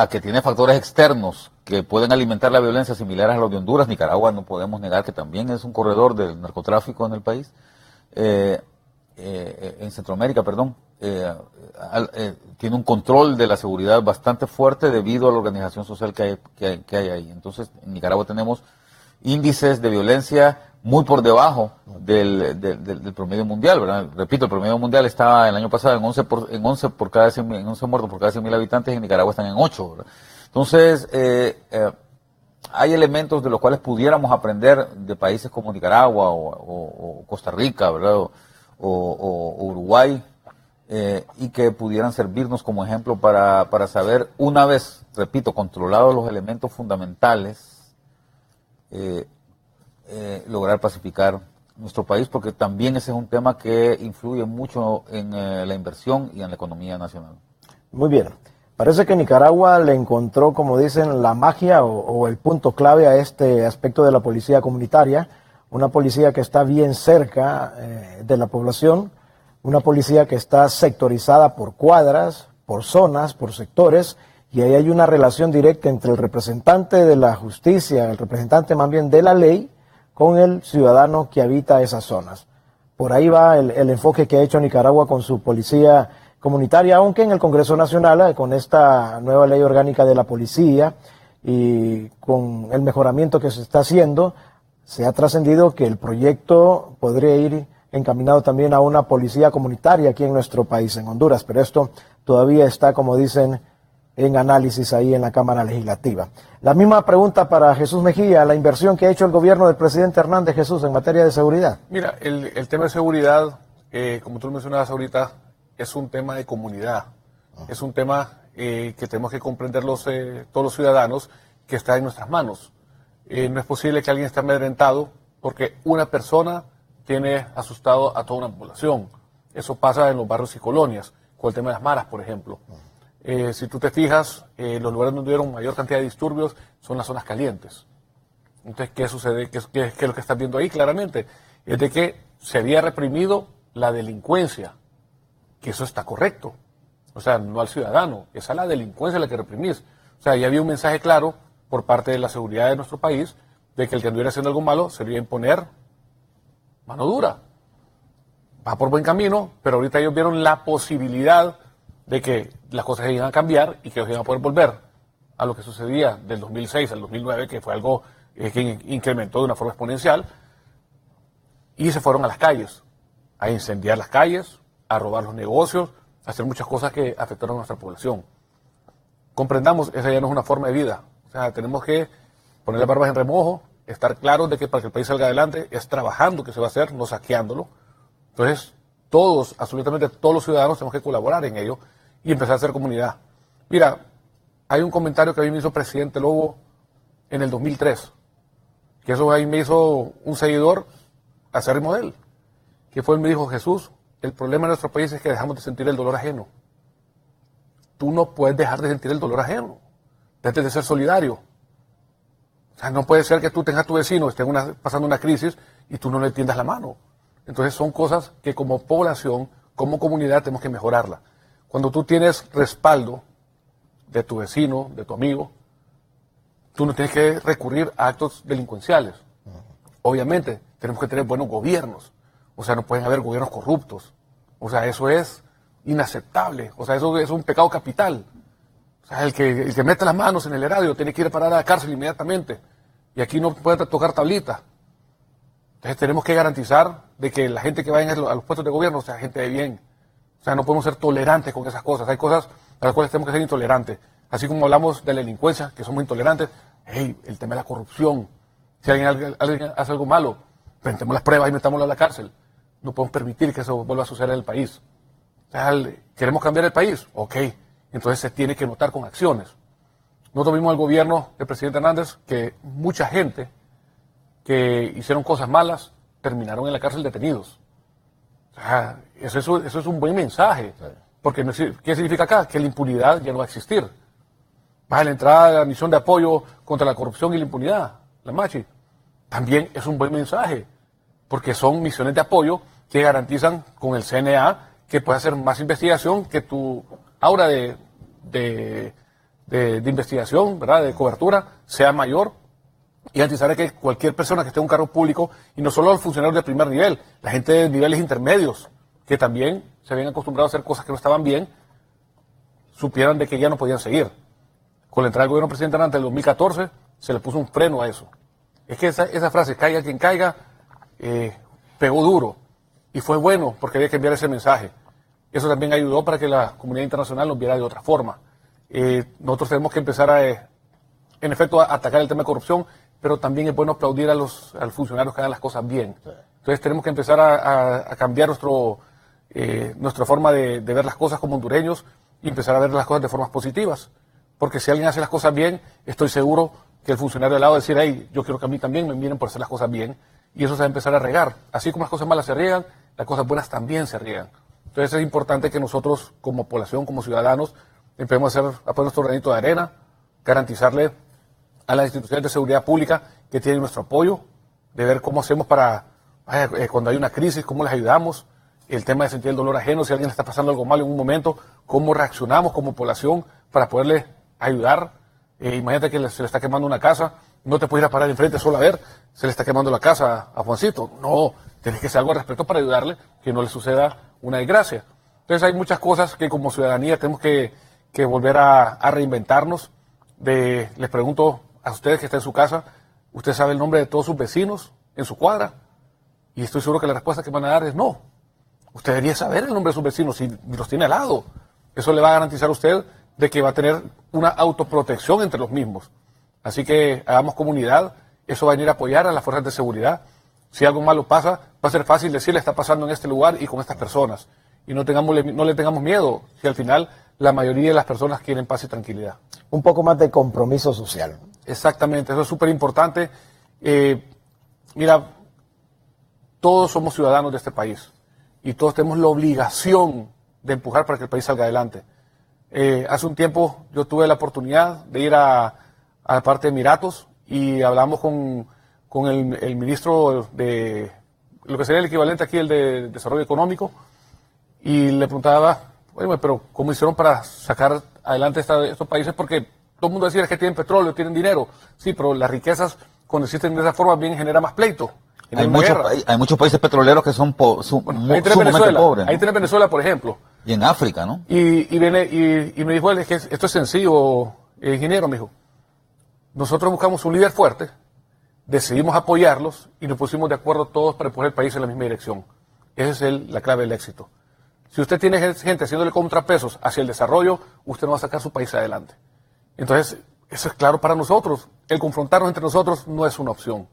que tiene factores externos que pueden alimentar la violencia similares a los de Honduras. Nicaragua, no podemos negar que también es un corredor del narcotráfico en el país, en Centroamérica, perdón. Tiene un control de la seguridad bastante fuerte debido a la organización social que hay ahí. Entonces, en Nicaragua tenemos índices de violencia muy por debajo del promedio mundial, ¿verdad? Repito, el promedio mundial estaba el año pasado en 11 muertos por cada 100.000 habitantes, y en Nicaragua están en 8, ¿verdad? Entonces, hay elementos de los cuales pudiéramos aprender de países como Nicaragua o Costa Rica, ¿verdad? O Uruguay, y que pudieran servirnos como ejemplo para saber, una vez, repito, controlados los elementos fundamentales, lograr pacificar nuestro país, porque también ese es un tema que influye mucho en la inversión y en la economía nacional. Muy bien. Parece que Nicaragua le encontró, como dicen, la magia o el punto clave a este aspecto de la policía comunitaria, una policía que está bien cerca de la población, una policía que está sectorizada por cuadras, por zonas, por sectores, y ahí hay una relación directa entre el representante de la justicia, el representante más bien de la ley, con el ciudadano que habita esas zonas. Por ahí va el enfoque que ha hecho Nicaragua con su policía comunitaria, aunque en el Congreso Nacional, con esta nueva ley orgánica de la policía y con el mejoramiento que se está haciendo, se ha trascendido que el proyecto podría ir encaminado también a una policía comunitaria aquí en nuestro país, en Honduras, pero esto todavía está, como dicen, en análisis ahí en la Cámara Legislativa. La misma pregunta para Jesús Mejía, la inversión que ha hecho el gobierno del presidente Hernández, Jesús, en materia de seguridad. Mira, el tema de seguridad, como tú mencionabas ahorita, es un tema de comunidad, es un tema que tenemos que comprender todos los ciudadanos, que está en nuestras manos. No es posible que alguien esté amedrentado porque una persona tiene asustado a toda una población. Eso pasa en los barrios y colonias, con el tema de las maras, por ejemplo. Si tú te fijas, los lugares donde hubieron mayor cantidad de disturbios son las zonas calientes. Entonces, ¿qué sucede? ¿Qué es lo que estás viendo ahí claramente? Es de que se había reprimido la delincuencia, que eso está correcto. O sea, no al ciudadano, es a la delincuencia la que reprimís. O sea, ya había un mensaje claro por parte de la seguridad de nuestro país de que el que anduviera haciendo algo malo se le iba a imponer mano dura. Va por buen camino, pero ahorita ellos vieron la posibilidad de que las cosas se iban a cambiar y que ellos iban a poder volver a lo que sucedía del 2006 al 2009, que fue algo que incrementó de una forma exponencial, y se fueron a las calles, a incendiar las calles, a robar los negocios, a hacer muchas cosas que afectaron a nuestra población. Comprendamos, esa ya no es una forma de vida. O sea, tenemos que poner las barbas en remojo, estar claros de que para que el país salga adelante es trabajando que se va a hacer, no saqueándolo. Entonces, todos, absolutamente todos los ciudadanos tenemos que colaborar en ello y empezar a hacer comunidad. Mira, hay un comentario que a mí me hizo presidente Lobo en el 2003, que eso ahí me hizo un seguidor acérrimo de él, que fue él me dijo: Jesús, el problema de nuestro país es que dejamos de sentir el dolor ajeno. Tú no puedes dejar de sentir el dolor ajeno, debes de ser solidario. O sea, no puede ser que tú tengas a tu vecino, esté pasando una crisis y tú no le tiendas la mano. Entonces son cosas que como población, como comunidad tenemos que mejorarla. Cuando tú tienes respaldo de tu vecino, de tu amigo, tú no tienes que recurrir a actos delincuenciales. Obviamente, tenemos que tener buenos gobiernos. O sea, no pueden haber gobiernos corruptos. O sea, eso es inaceptable. O sea, eso es un pecado capital. O sea, el que mete las manos en el erario tiene que ir a parar a la cárcel inmediatamente. Y aquí no puede tocar tablita. Entonces tenemos que garantizar de que la gente que vaya a los puestos de gobierno sea gente de bien. O sea, no podemos ser tolerantes con esas cosas. Hay cosas a las cuales tenemos que ser intolerantes. Así como hablamos de la delincuencia, que somos intolerantes, el tema de la corrupción. Si alguien hace algo malo, presentemos las pruebas y metámoslo a la cárcel. No podemos permitir que eso vuelva a suceder en el país. O sea, ¿queremos cambiar el país? Ok. Entonces se tiene que notar con acciones. Nosotros vimos al gobierno del presidente Hernández que mucha gente que hicieron cosas malas terminaron en la cárcel detenidos. O sea, eso es un buen mensaje. Porque ¿qué significa acá? Que la impunidad ya no va a existir. Va a la entrada de la misión de apoyo contra la corrupción y la impunidad, la MACHI. También es un buen mensaje, porque son misiones de apoyo que garantizan con el CNA que puede hacer más investigación, que tu aura de investigación, ¿verdad?, de cobertura, sea mayor, y garantizar que cualquier persona que esté en un cargo público, y no solo los funcionarios de primer nivel, la gente de niveles intermedios, que también se habían acostumbrado a hacer cosas que no estaban bien, supieran de que ya no podían seguir. Con la entrada del gobierno del presidente Hernández en el 2014, se le puso un freno a eso. Es que esa frase, caiga quien caiga, pegó duro. Y fue bueno, porque había que enviar ese mensaje. Eso también ayudó para que la comunidad internacional nos viera de otra forma. Nosotros tenemos que empezar en efecto, a atacar el tema de corrupción, pero también es bueno aplaudir a los funcionarios que hagan las cosas bien. Entonces tenemos que empezar a cambiar nuestra forma de ver las cosas como hondureños y empezar a ver las cosas de formas positivas. Porque si alguien hace las cosas bien, estoy seguro que el funcionario de lado va a decir: hey, yo quiero que a mí también me miren por hacer las cosas bien. Y eso se va a empezar a regar. Así como las cosas malas se riegan, las cosas buenas también se riegan. Entonces es importante que nosotros, como población, como ciudadanos, empecemos a poner nuestro granito de arena, garantizarle a las instituciones de seguridad pública que tienen nuestro apoyo, de ver cómo hacemos para, cuando hay una crisis, cómo les ayudamos, el tema de sentir el dolor ajeno, si a alguien le está pasando algo malo en un momento, cómo reaccionamos como población para poderle ayudar. Imagínate que se le está quemando una casa, no te puedes ir a parar enfrente solo a ver, se le está quemando la casa a Juancito. No, tienes que hacer algo al respecto para ayudarle, que no le suceda una desgracia. Entonces hay muchas cosas que como ciudadanía tenemos que volver a reinventarnos. Les pregunto a ustedes que están en su casa, ¿usted sabe el nombre de todos sus vecinos en su cuadra? Y estoy seguro que la respuesta que van a dar es no. Usted debería saber el nombre de sus vecinos si los tiene al lado. Eso le va a garantizar a usted de que va a tener una autoprotección entre los mismos. Así que hagamos comunidad, eso va a venir a apoyar a las fuerzas de seguridad. Si algo malo pasa, va a ser fácil decirle: está pasando en este lugar y con estas personas. Y no le tengamos miedo, si al final la mayoría de las personas quieren paz y tranquilidad. Un poco más de compromiso social. Exactamente, eso es súper importante. Mira, todos somos ciudadanos de este país y todos tenemos la obligación de empujar para que el país salga adelante. Hace un tiempo yo tuve la oportunidad de ir a la parte de Emiratos y hablamos con el ministro de lo que sería el equivalente aquí, el de Desarrollo Económico, y le preguntaba, bueno, pero ¿cómo hicieron para sacar adelante estos países? Porque todo el mundo decía que tienen petróleo, tienen dinero. Sí, pero las riquezas, cuando existen de esa forma, bien genera más pleito. Hay muchos países petroleros que son sumamente pobres. Ahí tenés Venezuela, por ejemplo. Y en África, ¿no? Y me dijo él, es que esto es sencillo, ingeniero, me dijo. Nosotros buscamos un líder fuerte, decidimos apoyarlos y nos pusimos de acuerdo todos para empujar el país en la misma dirección. Esa es la clave del éxito. Si usted tiene gente haciéndole contrapesos hacia el desarrollo, usted no va a sacar su país adelante. Entonces, eso es claro para nosotros. El confrontarnos entre nosotros no es una opción.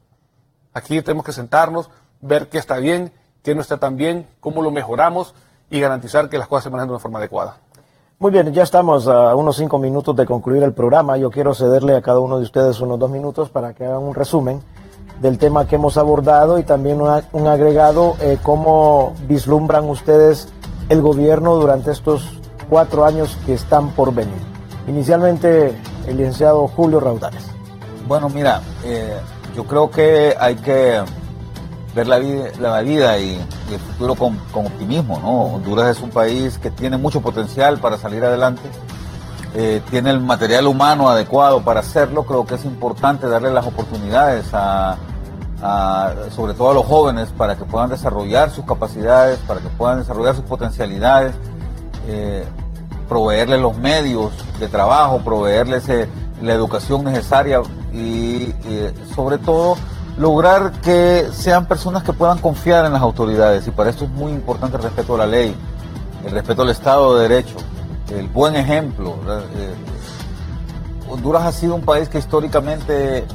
Aquí tenemos que sentarnos, ver qué está bien, qué no está tan bien, cómo lo mejoramos y garantizar que las cosas se manejan de una forma adecuada. Muy bien, ya estamos a unos 5 minutos de concluir el programa. Yo quiero cederle a cada uno de ustedes unos 2 minutos para que hagan un resumen del tema que hemos abordado y también un agregado, cómo vislumbran ustedes el gobierno durante estos 4 años que están por venir. Inicialmente, el licenciado Julio Raudales. Bueno, mira, yo creo que hay que ver la vida y el futuro con optimismo, ¿no? Honduras es un país que tiene mucho potencial para salir adelante, tiene el material humano adecuado para hacerlo. Creo que es importante darle las oportunidades sobre todo a los jóvenes, para que puedan desarrollar sus capacidades, para que puedan desarrollar sus potencialidades, proveerles los medios de trabajo, proveerles la educación necesaria y sobre todo lograr que sean personas que puedan confiar en las autoridades, y para esto es muy importante el respeto a la ley, el respeto al Estado de Derecho, el buen ejemplo. Honduras ha sido un país que históricamente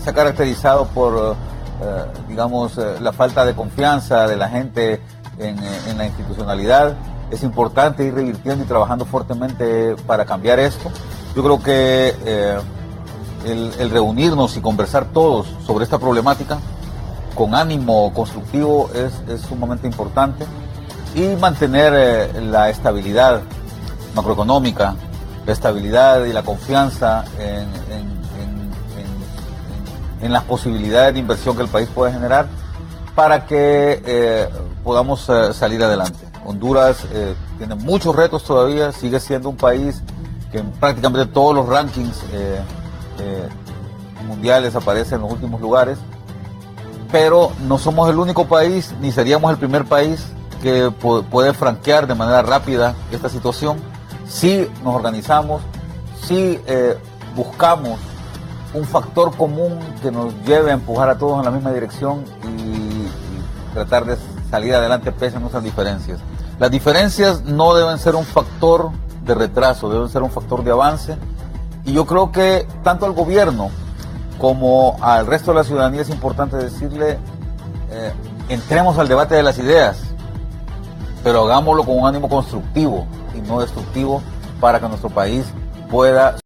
se ha caracterizado por, la falta de confianza de la gente en la institucionalidad. Es importante ir revirtiendo y trabajando fuertemente para cambiar esto. Yo creo que el reunirnos y conversar todos sobre esta problemática con ánimo constructivo es sumamente importante, y mantener la estabilidad macroeconómica, la estabilidad y la confianza en las posibilidades de inversión que el país puede generar para que podamos salir adelante. Honduras tiene muchos retos todavía, sigue siendo un país que en prácticamente todos los rankings mundiales aparece en los últimos lugares, pero no somos el único país, ni seríamos el primer país que puede franquear de manera rápida esta situación. Si nos organizamos, si buscamos un factor común que nos lleve a empujar a todos en la misma dirección y tratar de salir adelante pese a nuestras diferencias. Las diferencias no deben ser un factor de retraso, deben ser un factor de avance, y yo creo que tanto al gobierno como al resto de la ciudadanía es importante decirle, entremos al debate de las ideas, pero hagámoslo con un ánimo constructivo y no destructivo, para que nuestro país pueda